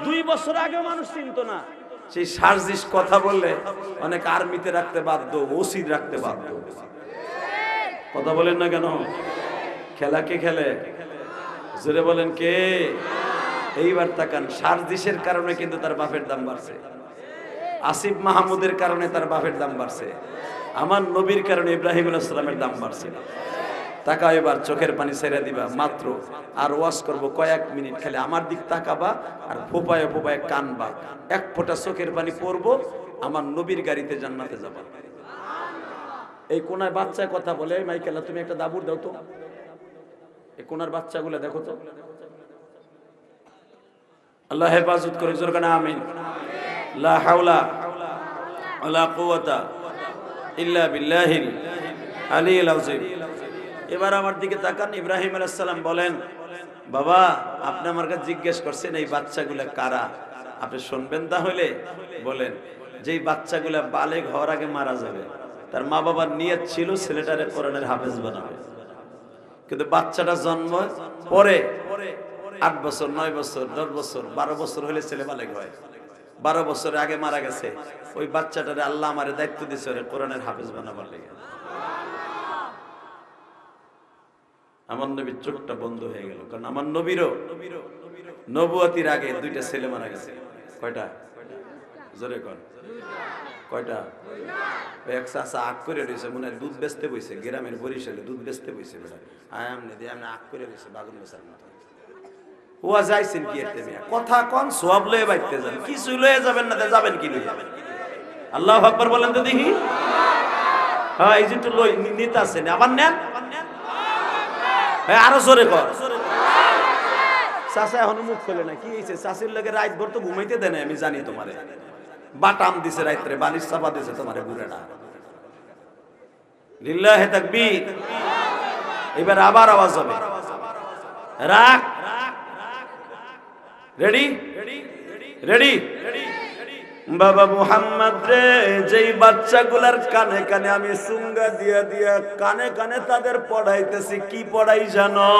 2 বছর আগেও মানুষ চিনত না। সেই সার্জিস কথা বললে অনেক আর্মিতে রাখতে বাধ্য, ওসির রাখতে বাধ্য। কথা বলেন না কেন? খেলা কে খেলে? জোরে বলেন কে? এইবার তাকান, সার্জিসের কারণে কিন্তু তার বাপের দাম বাড়ছে, আসিফ মাহমুদের কারণে তার বাপের দাম বাড়ছে, আমার নবীর কারণে ইব্রাহিম আলাইহিস সালামের দাম বাড়ছে। তাকাও, এবার চোখের পানি ছেড়ে দিবা মাত্র, আর ওয়াজ করব কয়েক মিনিট, খালি আমার দিক তাকাবা আর ফোপায়ে ফোপায়ে কানবা। 1 ফোঁটা চোখের পানি পড়বো, আমার নবীর গাড়িতে জান্নাতে যাবা। এই কোনার বাচ্চায় কথা বলে, মাইকেলা তুমি একটা দাবুর দাও তো, এই কোনার বাচ্চাগুলো দেখো তো। আল্লাহ হেফাজত করে, জোরে কানা আমিন। লা হাওলা ওয়ালা কুওয়াতা ইল্লা বিল্লাহিল আলিয়্যিল আযীম। এবার আমার দিকে তাকান, ইব্রাহিম আলাইহিস সালাম বলেন, বাবা আপনি আমার কাছে জিজ্ঞেস করছেন এই বাচ্চাগুলা কারা, আপনি শুনবেন তাহলে। বলেন, যেই বাচ্চাগুলা বালেগ হওয়ার আগে মারা যাবে, তার মা বাবার নিয়ত ছিল ছেলেটারে কোরআনের হাফেজ বানাবে, কিন্তু বাচ্চাটা জন্ম পরে 8 বছর 9 বছর 10 বছর 12 বছর হলে ছেলে বালেগ হয়। 12 বছরের আগে মারা গেছে, ওই বাচ্চাটারে আল্লাহ আমারে দায়িত্ব দিয়েছে ওরে কোরআনের হাফেজ বানাবার লেগে। আমার নবীর চোখটা বন্ধ হয়ে গেল, কারণ আমার নবীরও নবুয়তির আগে 2টা ছেলে মারা গেছে। কয়টা? জোরে কর, কয়টা? এক চাচা আগ করে রয়েছে, মনে হয় দুধ বেচতে বইছে, গ্রামের বরিশালে দুধ বেচতে বইছে। বেটা আমনে দিয়ে আমনে আগ করে রয়েছে বাগুন বেচার মতো। ওয়া যাইছেন কি এতে মিয়া, কথা কোন সওয়াব লয়ে বাইতে যান, কিছু লয়ে যাবেন না, যাবেন কি লয়ে যাবেন? আল্লাহু আকবার বলেন তো দেখি। হ্যাঁ এই যে তো লই নিতে আছেন, আবার নেন, আরো জোরে কর। চাচা এখন মুখ খোলে না, কি হয়েছে? চাষির লাগে রাত ভর তো ঘুমাইতে দেয় না, আমি জানি। তোমারে বাটাম দিছে রাত্রে, বালিশ চাপা দিছে তোমারে বুড়ে না। লিল্লাহি তাকবীর। এবার আবার আওয়াজ হবে, রাখ। Ready ready. বাবা মুহাম্মদ রে, যেই বাচ্চাগুলার কানে কানে আমি সুঙ্গা দিয়া দিয়া কানে কানে তাদের পড়াইতেছি, কি পড়াই জানো?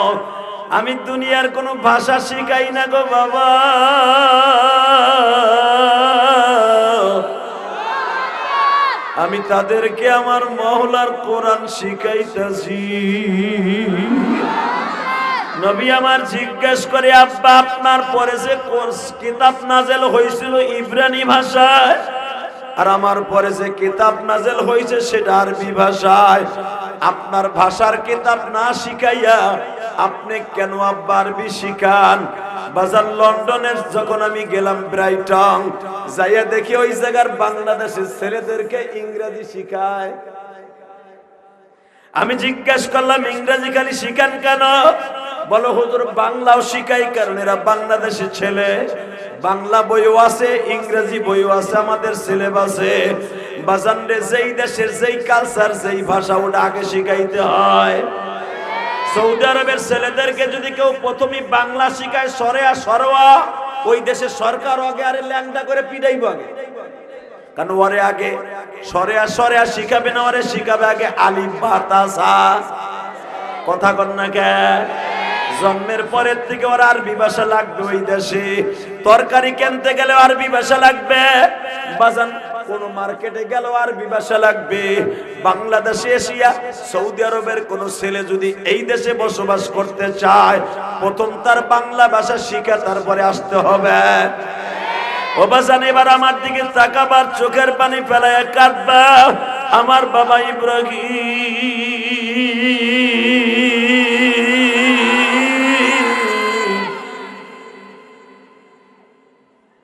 আমি দুনিয়ার কোনো ভাষা শিখাই না গো বাবা, আমি তাদেরকে আমার মওলার কোরআন শিখাইতেছি। নবী আমার জিজ্ঞেস করে, আব্বা আপনার পরে যে কিতাব নাজেল হয়েছিল ইব্রানি ভাষায়, আর আমার পরে যে কিতাব নাজেল হয়েছে সেটা আরবি ভাষায়, আপনার ভাষার কিতাব না শিখাইয়া আপনি কেন আব্বা আরবি শিখান? বাজার লন্ডনের যখন আমি গেলাম ব্রাইটন, যাইয়া দেখি ওই জায়গার বাংলাদেশের ছেলেদেরকে ইংরেজি শিখায়। আমি জিজ্ঞেস করলাম ইংরেজি খালি শিখান কেন? বলো হুজুর বাংলাও শিখাই, কারণ এরা বাংলাদেশের ছেলে, বাংলা বইও আছে, ইংরেজি বইও আছে আমাদের সিলেবাসে। বাজানরে যেই দেশের যেই কালচার যেই ভাষা ওটা আগে শিখাইতে হয়। সৌদি আরবের ছেলেদেরকে যদি কেউ প্রথমেই বাংলা শিখায় সরেয়া সরোয়া, ওই দেশের সরকার আগে আরে ল্যাংটা করে পিটাইব আগে, কারণ ওরে আগে সরেয়া শিখাবে না, ওরে শিখাবে আগে আলিফ বা তা সা। কথা কন না কে? জন্মের পরের থেকে ওর আরবি ভাষা লাগবে ওই দেশে। তরকারি কিনতে গেলে আরবি ভাষা লাগবে, বাজান কোন মার্কেটে গেল আরবি ভাষা লাগবে। বাংলাদেশে এসিয়া সৌদি আরবের কোন ছেলে যদি এই দেশে বসবাস করতে চায়, প্রথম তার বাংলা ভাষা শিখা তারপরে আসতে হবে। ও বাজান এবার আমার দিকে তাকাবার, চোখের পানি ফেলায় কাঁদবা। আমার বাবা ইব্রাহিম,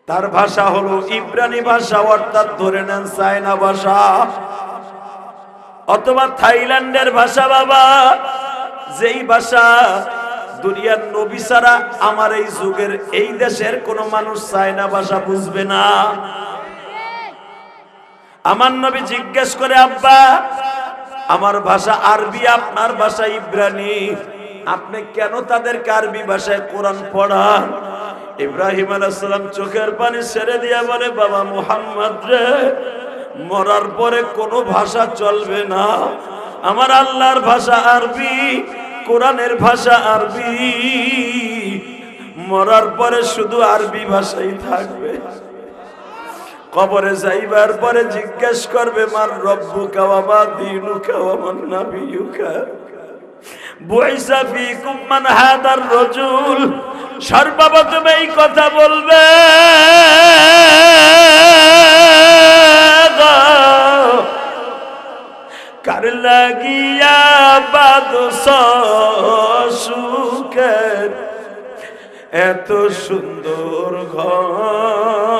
তার ভাষা হলো ইব্রানি ভাষা, অর্থাৎ ধরে নেন চায়না ভাষা অথবা থাইল্যান্ডের ভাষা। বাবা যেই ভাষা দুনিয়ার নবী ছাড়া আমার এই যুগের এই দেশের কোন মানুষ চায়না ভাষা বুঝবে না। আমার নবী জিজ্ঞেস করে, আব্বা আমার ভাষা আরবি, আপনার ভাষা ইব্রানি, আপনি কেন তাদেরকে আরবি ভাষায় কোরআন পড়ান? ইব্রাহিম আলাইহিস সালাম চোখের পানি ছেড়ে দিয়া বলে, বাবা মুহাম্মদ রে, মরার পরে কোনো ভাষা চলবে না, আমার আল্লাহর ভাষা আরবি, কোরআনের ভাষা আরবি, মরার পরে শুধু আরবি ভাষাই থাকবে। কবরে যাইবার পরে জিজ্ঞেস করবে, মার রব্বুকা ওয়া মা দীনুকা ওয়া মান নাবিয়ুকা বুইসা ফীকুম মান হাদার রাজুল। সর্বপ্রথম এই কথা বলবে, কার লাগিয়া বাদশ সুখের এত সুন্দর ঘর,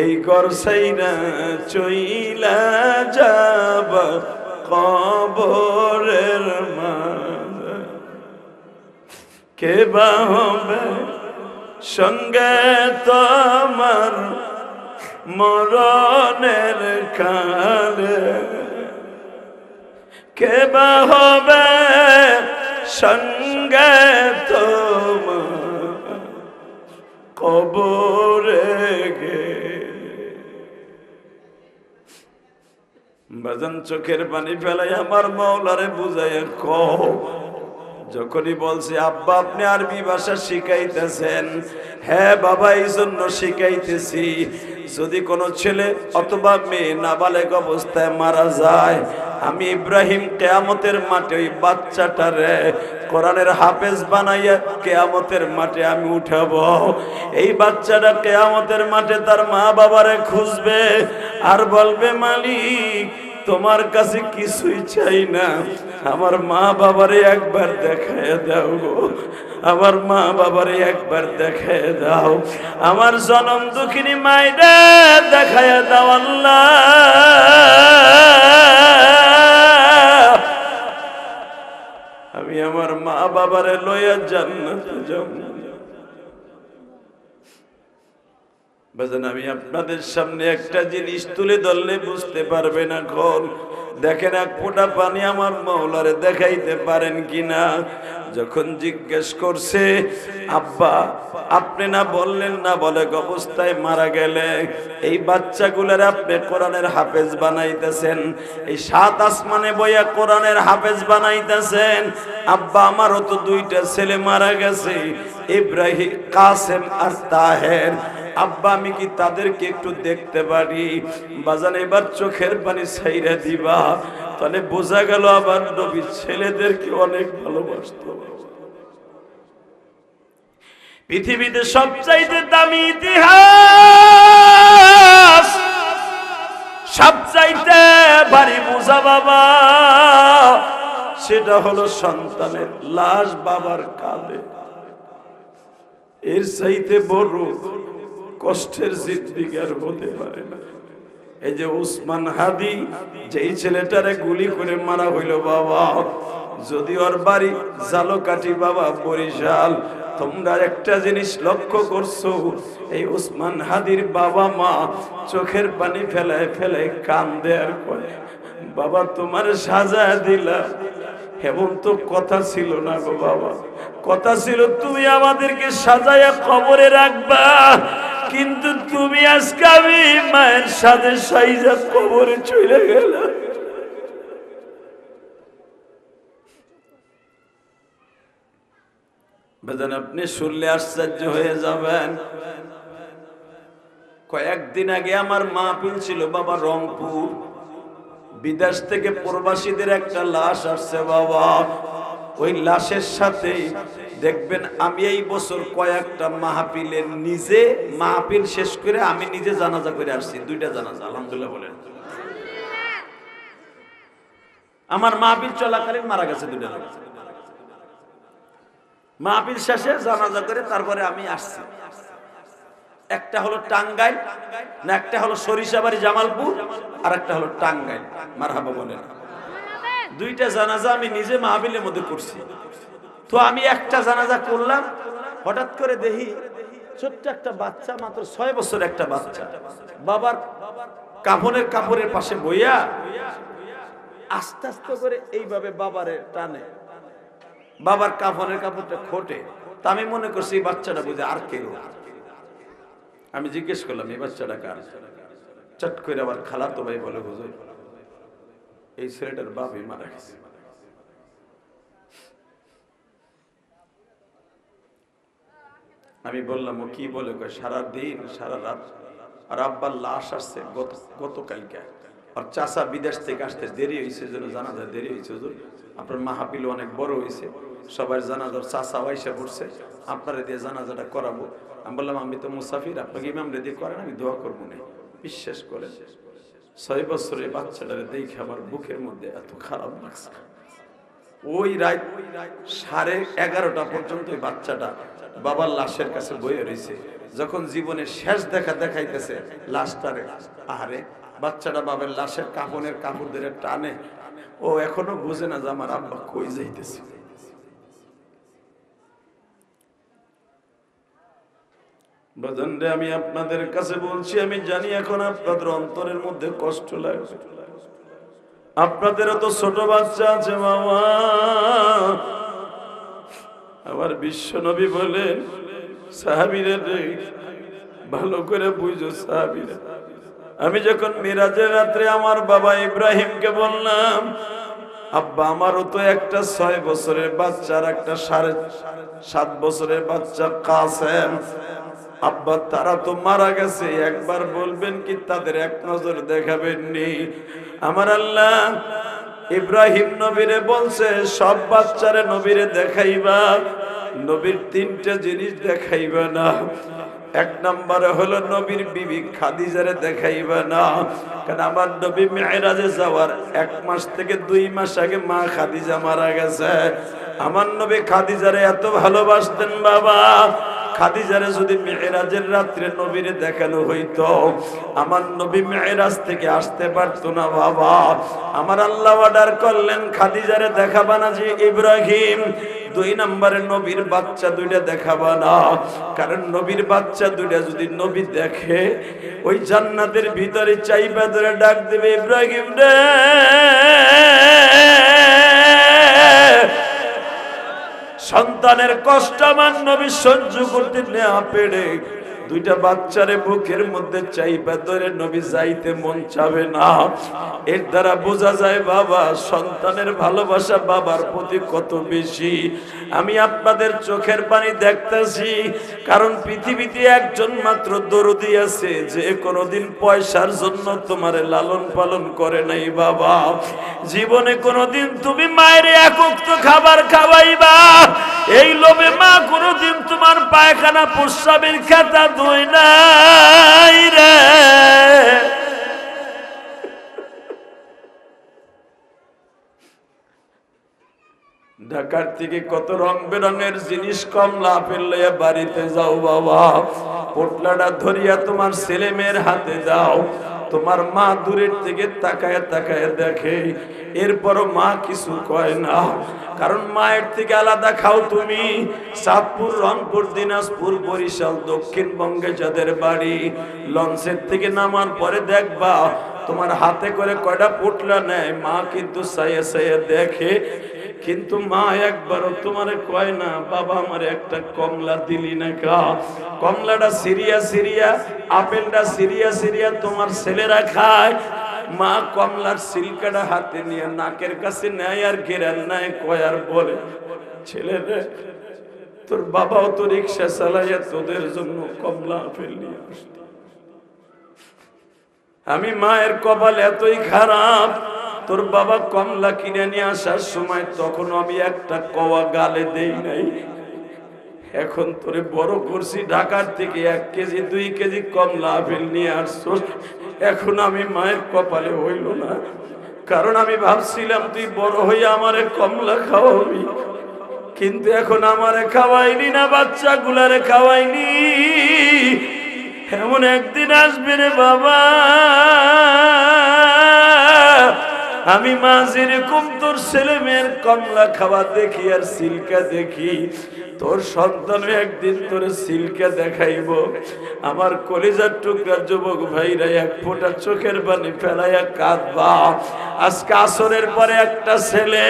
এই ঘর সাইরা চইলা যাব কবরের মাঝে, কে বা হবে সঙ্গে তোমার মরণের কালে, কে বা হবে সঙ্গে তোমার কবরে গেলে। বাজান চোখের পানি ফেলাই আমার মাওলারে বুঝাইয়া কও। যখনই বলছে আব্বা আপনি আরবি ভাষা শিখাইতেছেন, হ্যাঁ বাবা এই জন্য শিখাইতেছি, যদি কোনো ছেলে অথবা মেয়ে নাবালেগ অবস্থায় মারা যায়, আমি ইব্রাহিম কিয়ামতের মাঠে ওই বাচ্চাটারে কোরআনের হাফেজ বানাইয়া কিয়ামতের মাঠে আমি উঠাবো। এই বাচ্চাটা কিয়ামতের মাঠে তার মা বাবারে খুঁজবে আর বলবে, মালিক তোমার কাছে কিছুই চাই না, আমার মা বাবারে একবার দেখায় দাও গো, আমার মা বাবারে একবার দেখায় দাও, আমার জনম দুঃখিনী মাইরে দেখায় দাও আল্লাহ, আমি আমার মা বাবারে লইয়া জান্নাতে যাব। বাজান আমি আপনাদের সামনে একটা জিনিস তুলে ধরলে বুঝতে পারবেন। এখন দেখেন এক ফোঁটা পানি আমার মাওলারে দেখাইতে পারেন কিনা। যখন জিজ্ঞেস করছে, আব্বা আপনি না বললেন না বলে অবস্থায় মারা গেলে এই বাচ্চাগুলোর আপনি কোরআনের হাফেজ বানাইতেছেন, এই সাত আসমানে বইয়া কোরআনের হাফেজ বানাইতেছেন। আব্বা আমারও তো দুইটা ছেলে মারা গেছে, ইব্রাহিম কাসেম আর তাহের, আব্বা আমি কি তাদেরকে একটু দেখতে পারি? বাজান এবার চোখের পানি ছাইরা দিবা, তাহলে বোঝা গেল আবার নবী ছেলেদেরকে অনেক ভালোবাসতো। পৃথিবীতে সবচাইতে দামি ইতিহাস, সবচাইতে ভারী বোঝা বাবা সেটা হলো সন্তানের লাশ বাবার কাঁধে। এর চাইতে বড় কষ্টের জিন্দেগি আর হতে পারে না। এই যে উসমান হাদি যেই ছেলেটারে গুলি করে মারা হইল বাবা, যদি ওর বাড়ি জালকাঠি বাবা বরিশাল, তোমরা একটা জিনিস লক্ষ্য করছো, এই উসমান হাদির বাবা মা চোখের পানি ফেলায় ফেলায় কান্দে আর কয় বাবা তোমার সাজায় দিলা। এমন তো কথা ছিল না গো বাবা, কথা ছিল তুমি আমাদেরকে সাজায়া কবরে রাখবা, কিন্তু তুমি আজকে আমি মায়ের সাথে সাইজা কবরে চলে গেল। বেজান আপনি শুনলে আশ্চর্য হয়ে যাবেন। কয়েকদিন আগে আমার মাহফিল ছিল বাবা রংপুর, বিদেশ থেকে প্রবাসীদের একটা লাশ আসছে বাবা। ওই লাশের সাথে দেখবেন আমি এই বছর কয়েকটা মাহফিলে নিজে মাহফিল শেষ করে আমি নিজে জানাজা করে আসছি, 2টা জানাজা আলহামদুলিল্লাহ বলেন। আমার মাহফিল চলাকালীন মারা গেছে 2টা লোক, মাহফিল শেষে জানাজা করে তারপরে আমি আসছি। একটা হলো টাঙ্গাইল, না একটা হলো সরিষাবাড়ি জামালপুর, আর একটা হলো টাঙ্গাইল। মারহাবা বলেন। 2টা জানাজা আমি নিজে মাহফিলের মধ্যে করছি। তো আমি একটা জানাজা করলাম, হঠাৎ করে দেখি ছোট্ট একটা বাচ্চা, মাত্র 6 বছর একটা বাচ্চা, বাবার কাপড়ের পাশে বইয়া আস্তে আস্তে করে এইভাবে বাবারে টানে, বাবার কাপড়টা খোটে। তা আমি মনে করছি এই বাচ্চাটা বুঝে আর কেউ। আমি জিজ্ঞেস করলাম এই বাচ্চাটা কার? চট করে আবার খালাতো ভাই বলে হুজুর এই ছেলেটার বাপই মারা গেছে। আমি বললাম ও কি বলে? সারা দিন সারা রাত, আর আব্বার লাশ আসছে গতকালকে, আর চাচা বিদেশ থেকে আসতে দেরি হয়েছে, জন্য জানাজা দেরি হয়েছে। হুজুর আপনার মাহফিল অনেক বড় হয়েছে, সবার জানাজার চাচা আইসা পড়ছে, আপনারা দিয়ে জানাজাটা করাবো। আমি বললাম আমি তো মুসাফির, আপনাকে ইমাম রেডি করেন, আমি দোয়া করবো না। বিশ্বাস করে 6 বছরের বাচ্চাটারে দেখে আমার বুকের মধ্যে এত খারাপ লাগছে। ওই রাত 11:30 পর্যন্ত ওই বাচ্চাটা বাবার লাশের কাছে বয়ে রয়েছে। যখন জীবনের শেষ দেখাইতেছে লাশটারে, আহারে বাচ্চাটা বাবার লাশের কাপড় ধরে টানে, ও এখনো বুঝে না যে আমার আব্বা কই যাইতেছে। বাজানরে আমি আপনাদের কাছে বলছি, আমি জানি এখন আপনাদের অন্তরের মধ্যে কষ্ট লাগবে। আপনাদেরও তো ছোট বাচ্চা আছে মামা। আমার বিশ্ব নবী বলেন সাহাবীরা ভালো করে বুঝো সাহাবীরা। আমি যখন মিরাজের রাত্রে আমার বাবা ইব্রাহিমকে বললাম আব্বা আমারও তো একটা 6 বছরের বাচ্চা আর একটা 7.5 বছরের বাচ্চা কাসেম, আব্বা তারা তো মারা গেছে, একবার বলবেন কি তাদের এক নজর দেখাবেন নি? আমার আল্লাহ ইব্রাহিম নবীরে বলছে সব বাচ্চারে নবীরে দেখাইবা, নবীর 3টা জিনিস দেখাইবা না। 1 নম্বরে হলো নবীর বিবি খাদিজারে দেখাইবা না, কারণ আমার নবী মেরাজে যাওয়ার 1 মাস থেকে 2 মাস আগে মা খাদিজা মারা গেছে। আমার নবী খাদিজারে এত ভালোবাসতেন বাবা, খাদিজারে যদি মেরাজের রাত্রে নবীরে দেখানো হইতো, আমার নবী মেরাজ থেকে আসতে পারতো না বাবা। আমার আল্লাহ অর্ডার করলেন খাদিজারে দেখাবা না যে ইব্রাহিম। 2 নম্বরে নবীর বাচ্চা 2টা দেখাবা না, কারণ নবীর বাচ্চা 2টা যদি নবী দেখে ওই জান্নাতের ভিতরে চাইবা ধরে ডাক দেবে ইব্রাহিম রে। সন্তানের কষ্ট আমার নবী সহ্য করতে না পেরে 2টা বাচ্চারে বুকের মধ্যে চাইবা ধরে নবী যাইতে মন চাবে না। এর দ্বারা বোঝা যায় বাবা সন্তানের ভালোবাসা বাবার প্রতি কত বেশি। আমি আপনাদের চোখের পানি দেখতেছি, কারণ পৃথিবীতে একজন মাত্র দরদি আছে যে কোনোদিন পয়সার জন্য তোমারে লালন পালন করে নাই বাবা। জীবনে কোনোদিন তুমি মায়ের একক খাবার খাওয়াইবা এই লোভে মা কোনোদিন তোমার পায়খানা প্রস্রাবের খাতা ধুই নাই রে। ঢাকার থেকে কত রং বেরঙের জিনিস কমলা আপেল লইয়া বাড়িতে যাও বাবা, পোটলাটা ধরিয়া তোমার ছেলে মেয়ের হাতে দাও। তোমার মা দূরের থেকে তাকায় তাকায় দেখে, এরপরও মা কিছু কয় না, কারণ মায়ের থেকে আলাদা খাও তুমি। চাঁদপুর, রংপুর, দিনাজপুর, বরিশাল, দক্ষিণবঙ্গে যাদের বাড়ি, লঞ্চের থেকে নামার পরে দেখবা তোমার হাতে করে কয়টা পোটলা নেয়, মা কিন্তু চাইয়ে চাইয়ে দেখে, কিন্তু মা একবারও তোমারে কয় না বাবা আমার একটা কমলা দিলি না কা। কমলাটা সিরিয়া সিরিয়া, আপেলটা সিরিয়া সিরিয়া তোমার ছেলেরা খায়, মা কমলার সিলকাটা হাতে নিয়ে নাকের কাছে নেয় আর ঘেরান নেয়, কয় আর বলে ছেলেরে তোর বাবাও তো রিক্সা চালাইয়া তোদের জন্য কমলা আপেল নিয়ে আসতো। আমি মায়ের কপাল এতই খারাপ, তোর বাবা কমলা কিনে নিয়ে আসার সময় তখন আমি একটা কওয়া গালে দেই নাই, এখন তোরে বড় করছি, ঢাকার থেকে 1 কেজি 2 কেজি কমলা আপেল নিয়ে আসছস, এখন আমি মায়ের কপালে হইল না, কারণ আমি ভাবছিলাম তুই বড় হইয়া আমারে কমলা খাওয়াবি, কিন্তু এখন আমারে খাওয়াইনি না, বাচ্চাগুলারে খাওয়াইনি। এমন একদিন আসবে রে বাবা, আমি মা যেরকম তোর ছেলে মেয়ের কমলা খাওয়া দেখি আর সিলকা দেখি, তোর সন্তানও একদিন তোর সিলকা দেখাইব। আমার কলিজার টুকরা যুবক ভাইরা এক ফোঁটা চোখের পানি ফেলাইয়া কাঁদবা। আজকে আসরের পরে একটা ছেলে,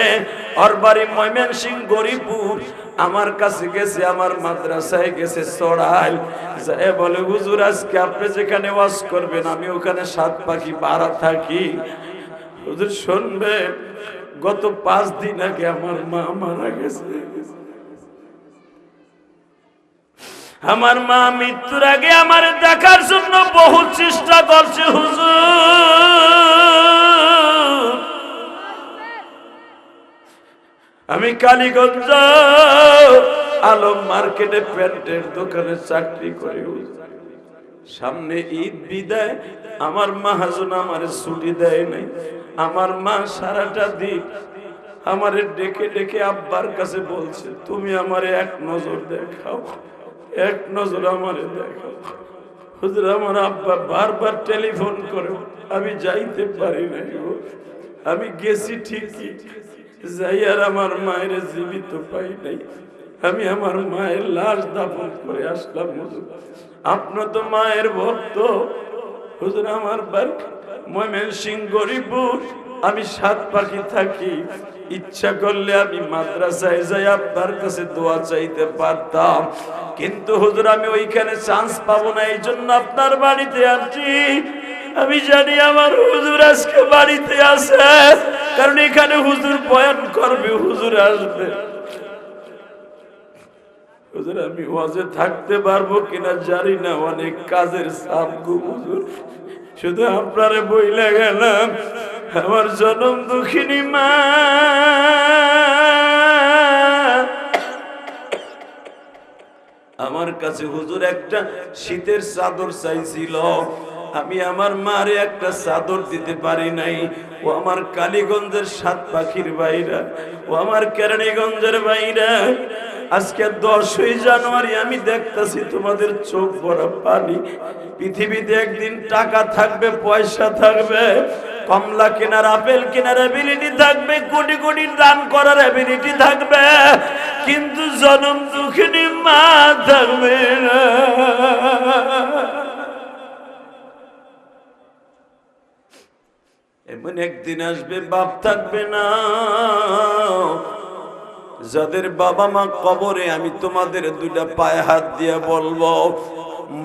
ওর বাড়ি ময়মনসিংহ গরিপুর, আমার কাছে গেছে, আমার মাদ্রাসায় গেছে চড়াইল, যায় বলে হুজুর আজকে আপনি যেখানে ওয়াজ করবেন আমি ওখানে 7 পাখি ভাড়া থাকি। হুজুর শুনবে, গত 5 দিন আগে আমার মা মারা গেছে, আমার মা মৃত্যুর আগে আমার দেখার জন্য বহু চেষ্টা করছে হুজুর। আমি কালীগঞ্জ আলম মার্কেটে প্যান্টের দোকানে চাকরি করি, সামনে ঈদ বিদায়, আমার মহাজন আমারে ছুটি দেয় নাই, আমার মা সারাটা দিন আমারে ডেকে ডেকে আব্বার কাছে বলছে তুমি আমারে এক নজর দেখাও, এক নজর আমারে দেখাও। হুজুর আমার আব্বা বারবার টেলিফোন করে, আমি যাইতে পারি নাই, আমি গেছি ঠিকই, যাই আর আমার মায়ের জীবিত পাই নাই, আমি আমার মায়ের লাশ দাফন করে আসলাম। হুজুর আপনার তো মায়ের ভক্ত, হুজুর আমার বাড়ি ময়মনসিংহ গরিপুর, আমি 7 পাখি থাকি, ইচ্ছা করলে আমি মাদ্রাসায় যাই আপনার কাছে দোয়া চাইতে পারতাম, কিন্তু হুজুর আমি ওইখানে চান্স পাবো না, এই জন্য আপনার বাড়িতে আসছি। আমি জানি আমার হুজুর আজকে বাড়িতে আছে, কারণ এখানে হুজুর বয়ান করবে, হুজুর আসবে। হুজুর আমি ওয়াজে থাকতে পারবো কিনা জানি না, অনেক কাজের চাপ গো হুজুর, শুধু আপনারে বইলা গেলাম আমার জনম দুঃখিনী মা আমার কাছে হুজুর একটা শীতের চাদর চাইছিল, আমি আমার মারে একটা চাদর দিতে পারি নাই। ও আমার কালীগঞ্জের 7 পাখির ভাইরা, ও আমার কেরানীগঞ্জের ভাইরা, আজকে 10ই জানুয়ারি আমি দেখতেছি তোমাদের চোখ ভরা পানি। পৃথিবীতে একদিন টাকা থাকবে, পয়সা থাকবে, কমলা কেনার, আপেল কেনার এবিলিটি থাকবে, কোটি কোটি দান করার এবিলিটি থাকবে, কিন্তু জনম দুঃখিনী মা থাকবে না। এমন একদিন আসবে বাপ থাকবে না। যাদের বাবা মা কবরে, আমি তোমাদের 2টা পায়ে হাত দিয়ে বলবো,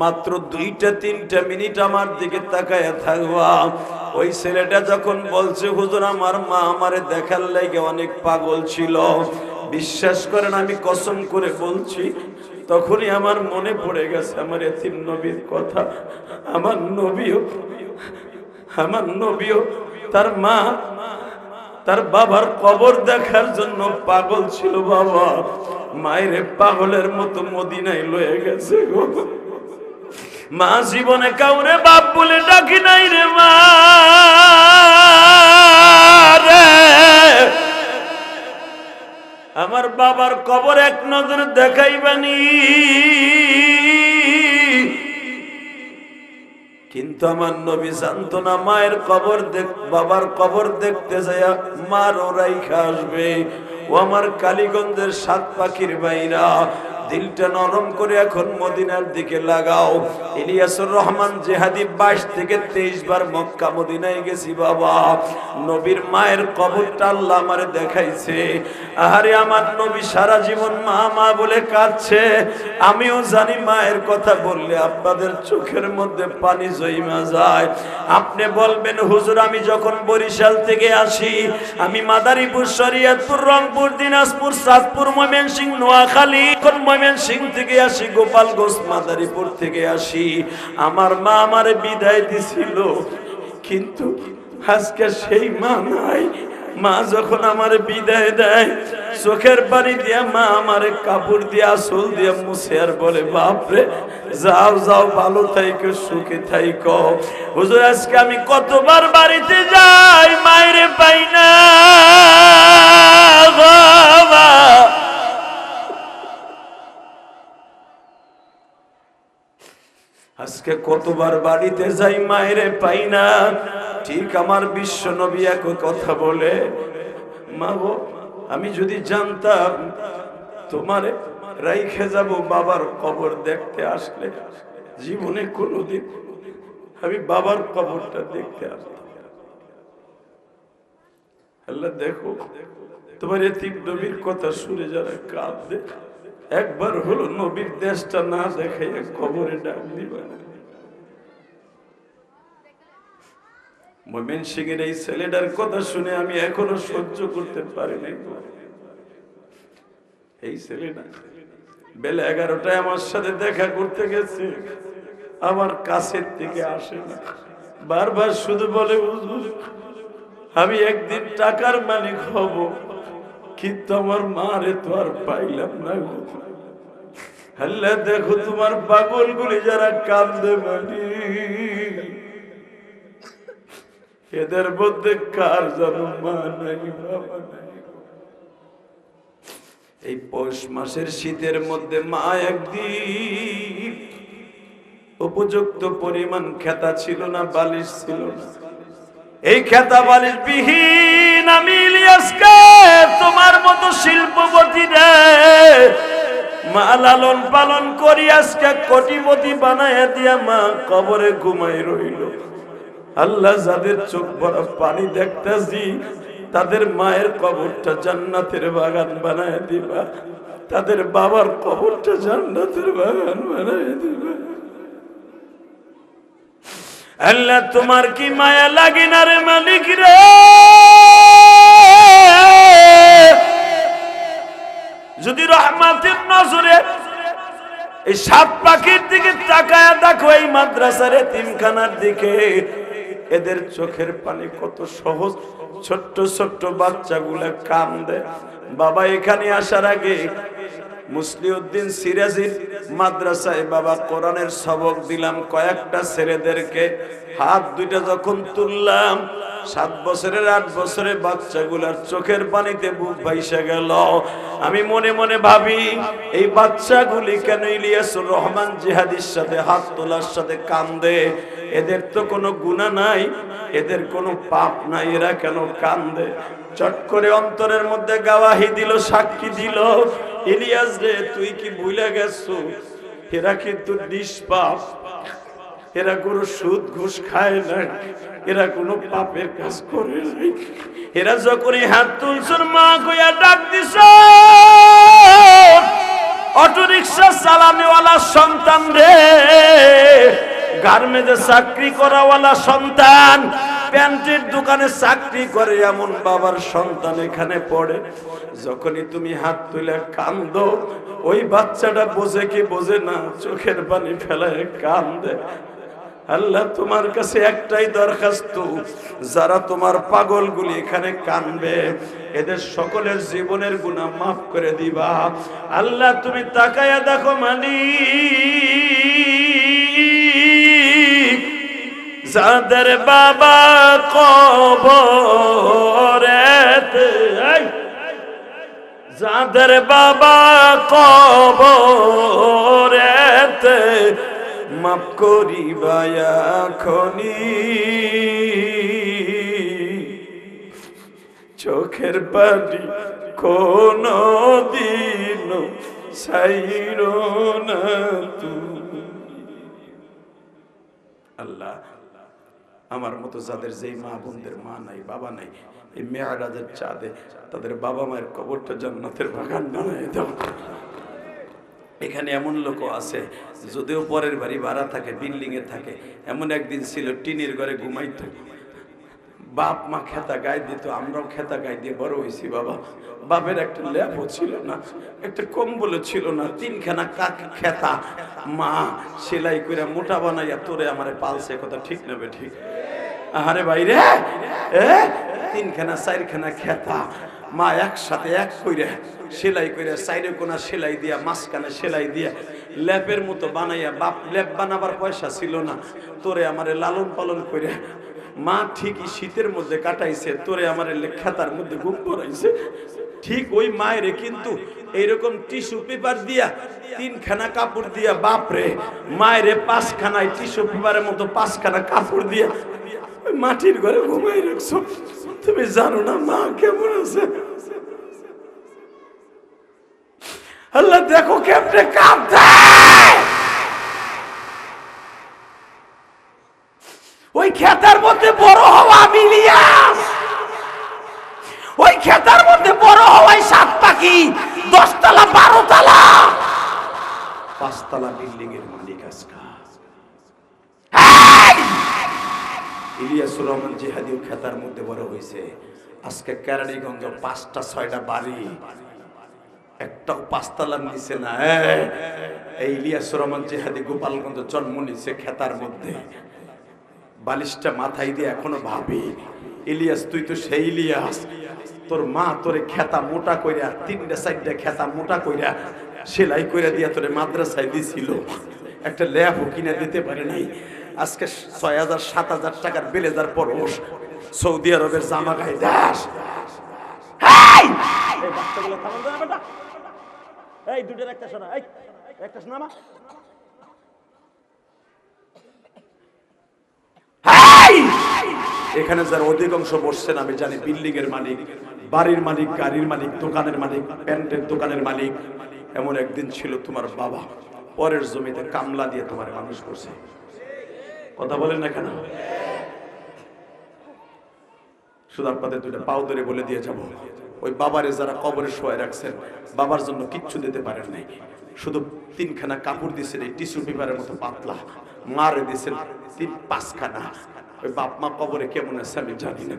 মাত্র 2-3 মিনিট আমার দিকে তাকায়া থাকবা। ওই ছেলেটা যখন বলছে হুজুর আমার মা আমারে দেখার লাগে অনেক পাগল ছিল, বিশ্বাস করেন আমি কসম করে বলছি, তখনই আমার মনে পড়ে গেছে আমার এতিম নবীর কথা। আমার নবীও তার মা তার বাবার কবর দেখার জন্য পাগল ছিল। বাবা মায়ের পাগলের মতো মদিনায় লয়ে গেছে গো। মা জীবনে কাউরে বাপ বলে ডাকি নাই রে মা রে। আমার বাবার কবর এক নজর দেখাইবানি, কিন্তু আমার নবী জানতো না মায়ের কবর বাবার কবর দেখতে যায় মার রাইখা আসবে। ও আমার কালীগঞ্জের সাত পাখির বাইরা, দিলটা নরম করে এখন মদিনার দিকে লাগাও। ইলিয়াসুর রহমান জেহাদি 22 থেকে 23 বার মক্কা মদিনায় গেছি বাবা। নবীর মায়ের কবরটা আল্লাহ আমারে দেখাইছে। আহারে আমার নবী সারা জীবন মা মা বলে কাঁদছে। আমিও জানি মায়ের কথা বললে আপনাদের চোখের মধ্যে পানি জমা যায়। আপনি বলবেন হুজুর আমি যখন বরিশাল থেকে আসি, আমি মাদারীপুর, শরীয়তপুর, রংপুর, দিনাজপুর, চাঁদপুর, ময়মনসিংহ, নোয়াখালী, ময়মনসিংহ থেকে আসি, গোপালগঞ্জ, মাদারীপুর থেকে আসি, আমার মা আমারে বিদায় দিছিল, কিন্তু আজকে সেই মা নাই। মা যখন আমার বিদায় দেয়, চোখের পানি দিয়া মা আমারে কাপড় দিয়া আঁচল দিয়া মুছে আর বলে বাপরে যাও যাও, ভালো থাইকো, সুখে থাইকো। হুজুর আজকে আমি কতবার বাড়িতে যাই, মায়েরে পাই না বাবা। আজকে কতবার বাড়িতে যাই, মায়েরে পাই না। ঠিক আমার বিশ্ব নবী এক কথা বলে, মা গো আমি যদি জানতাম তোমারে রাইখে যাব বাবার কবর দেখতে আসলে, জীবনে কোনোদিন আমি বাবার কবরটা দেখতে আসতাম। আল্লাহ দেখো তোমার এতিম নবীর কথা শুনে যারা কাঁদে, একবার হলো নবীর দেশটা না দেখাই কবরে ডাক দিবা। ময়মনসিংহের এই ছেলেটার কথা শুনে আমি এখনো সহ্য করতে পারি নাই। এই ছেলেটা বেলা 11টায় আমার সাথে দেখা করতে গেছে, আমার কাছের থেকে আসে না, বারবার শুধু বলে হুজুর আমি একদিন টাকার মালিক হব, কিন্তু আমার মারে তো আর পাইলাম না। আল্লাহ দেখো তোমার পাগলগুলি যারা কান্দে মানি, এদের মধ্যে কার যেন মা নাই বাবা নাই। এই পৌষ মাসের শীতের মধ্যে মা একদিন উপযুক্ত পরিমাণ খেতা ছিল না, বালিশ ছিল না। এই খেতা বালিশ বিহীন আমি ইলিয়াসকে তোমার মতো শিল্পপতি রে মা লালন পালন করি, আজকে কোটিপতি বানায় দিয়া মা কবরে ঘুমাই রইল। আল্লাহ যাদের চোখ ভরা পানি দেখতেছি, তাদের মায়ের কবরটা জান্নাতের বাগান বানায় দিবা, তাদের বাবার কবরটা জান্নাতের বাগান বানায় দিবা। আল্লাহ তোমার কি মায়া লাগে না রে মালিক রে? যদি রহমাতের নজরে এই সাত পাখির দিকে তাকায় দেখো, এই মাদ্রাসার এতিমখানার দিকে, এদের চোখের পানি কত সহজ। ছোট্ট ছোট্ট বাচ্চাগুলা কান্দে। বাবা এখানে আসার আগে মুসলিউদ্দিন সিরাজির মাদ্রাসায় বাবা কোরআনের সবক দিলাম কয়েকটা ছেলেদেরকে। হাত দুইটা যখন তুললাম, 7 বছরের 8 বছরের বাচ্চাগুলার চোখের পানিতে বুক ভাইসা গেল। আমি মনে মনে ভাবি এই বাচ্চাগুলি কেন ইলিয়াসুর রহমান জিহাদির সাথে হাত তোলার সাথে কান্দে? এদের তো কোনো গুনাহ নাই, এদের কোনো পাপ নাই, এরা কেন কান্দে? চট করে অন্তরের মধ্যে গাওয়াহি দিল, সাক্ষী দিল, ইলিয়াস রে তুই কি ভুলে গেছো এরা কিন্তু নিষ্পাপ, এরা কোনো সুদ ঘুষ খায় না, এরা কোনো পাপের কাজ করে নাই। এরা যখনই হাত তুলছর মা কইয়া ডাক দিছ, অটো রিক্সা চালানেওয়ালা সন্তান রে, গার্মেন্টে চাকরি করাওয়ালা সন্তান, প্যান্টের দোকানে চাকরি করে এমন বাবার সন্তান এখানে পড়ে। যখনই তুমি হাত তুলে কান্দো, ওই বাচ্চাটা বোঝে কি বোঝে না, চোখের পানি ফেলায় কান্দে। আল্লাহ তোমার কাছে একটাই দরখাস্ত, যারা তোমার পাগলগুলি এখানে কানবে, এদের সকলের জীবনের গুনাহ মাফ করে দিবা। আল্লাহ তুমি তাকায়া দেখো মালিক, যাদের বাবা কবরেতে, যাদের বাবা কবরেতে মাফ করিবা এখনি, চোখের পানি কোনো দিন ছাইরো না তুমি। আল্লাহ, আমার মতো যাদের যেই মা বোনদের মা নাই বাবা নাই, এই মেয়েরাজের চাঁদে তাদের বাবা মায়ের কবরটা জান্নাতের বাগান বানায় দাও। এখানে এমন লোকও আছে যদিও পরের বাড়ি ভাড়া থাকে, বিল্ডিং এ থাকে, এমন একদিন ছিল টিনের ঘরে ঘুমাইতো, বাপ মা খেতা গায়ে দিত, আমরাও খেতা গায়ে দিয়ে বড় হয়েছি বাবা। বাপের একটা ল্যাপও ছিল না, একটা কম্বলও ছিল না, তিনখানা খেতা মা সেলাই করে মোটা বানাইয়া তোরে আমারে পালছে, কথা ঠিক নেবে ঠিক? আরে বাইরে তিনখানা চারখানা খেতা মা একসাথে এক কইরে সেলাই করে, সাইডে কোনা সেলাই দিয়া, মাঝখানে সেলাই দিয়া ল্যাপের মতো বানাইয়া, বাপ ল্যাপ বানাবার পয়সা ছিল না, তোরে আমারে লালন পালন করে মা ঠিকই শীতের মধ্যে কাটাইছে, তোরে আমারে খেতার মধ্যে ঘুম পড়াইছে। ঠিক ওই মায়ের কিন্তু এইরকম টিস্যু পেপার দিয়া, তিনখানা কাপড় দিয়া, বাপরে মায়ের পাঁচখানায় টিস্যু পেপারের মতো পাঁচখানা কাপড় দিয়া মাটির ঘরে ঘুমাই রাখছো। তুমি জানো না মা কেমন আছে? আল্লাহ দেখো কেমনে কাঁদছে। ওই খেতার মধ্যে বড় হওয়া মিলিয়াস, ওই খেতার মধ্যে বড় হওয়াই 7 পাখি, 10 তলা 12 তলা 5 তলা বিল্ডিং এর মালিক আজকা। ইলিয়াসুর রহমান জিহাদিও খেতার মধ্যে বড় হয়েছে। আজকে কেরানীগঞ্জ 5টা 6টা বাড়ি, একটাও 5 তলার নিচে না। এই ইলিয়াসুর রহমান জিহাদি গোপালগঞ্জ জন্ম নিছে খেতার মধ্যে। বালিশটা মাথায় দিয়ে এখনো ভাবি, ইলিয়াস তুই তো সেই ইলিয়াস, তোর মা তোরে খেতা মোটা কইরা, 3টা 4টা খেতা মোটা কইরা সেলাই কইরা দিয়া তোরে মাদ্রাসায় দিছিল, একটা ল্যাপও কিনে দিতে পারে নাই। আজকে 6000 7000 টাকার বেলেজার পরশ, সৌদি আরবের জামা গায়ে দাস। এই বাচ্চাগুলো থামান দাও বেটা, এই দুটোর একটা শোনা, এই একটা শোনা মা। এখানে যারা অধিকাংশ বসছেন আমি জানি বিল্ডিং এর মালিক, বাড়ির মালিক, গাড়ির মালিক, দোকানের মালিক, প্যান্টের দোকানের মালিক। এমন একদিন ছিল তোমার বাবা পরের জমিতে কামলা দিয়ে তোমার মানুষ করছে, কথা বলেন না কেন? শুধু আপনাদের 2টা পাও ধরে বলে দিয়ে যাব, ওই বাবারে যারা কবরে শোয়া রাখছেন, বাবার জন্য কিচ্ছু দিতে পারেন নাই, শুধু 3খানা কাপড় দিয়েছেন এই টিস্যু পেপারের মতো পাতলা, মারে দিয়েছেন 5খানা। ওই বাপ মা কবরে কেমন আছে আমি জানি না,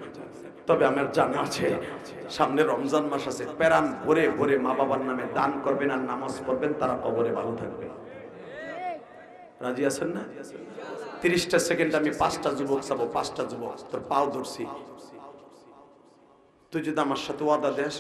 তবে আমার জানা আছে সামনে রমজান মাস আছে, প্যারান ভরে ভরে মা বাবার নামে দান করবেন আর নামাজ পড়বেন, তারা কবরে ভালো থাকবে। রাজি আছেন না? 30টা সেকেন্ড আমি 5টা যুবক চাবো, 5টা যুবক তোর পাও ধরছি, তুই যদি আমার সাথে ওয়াদা দেস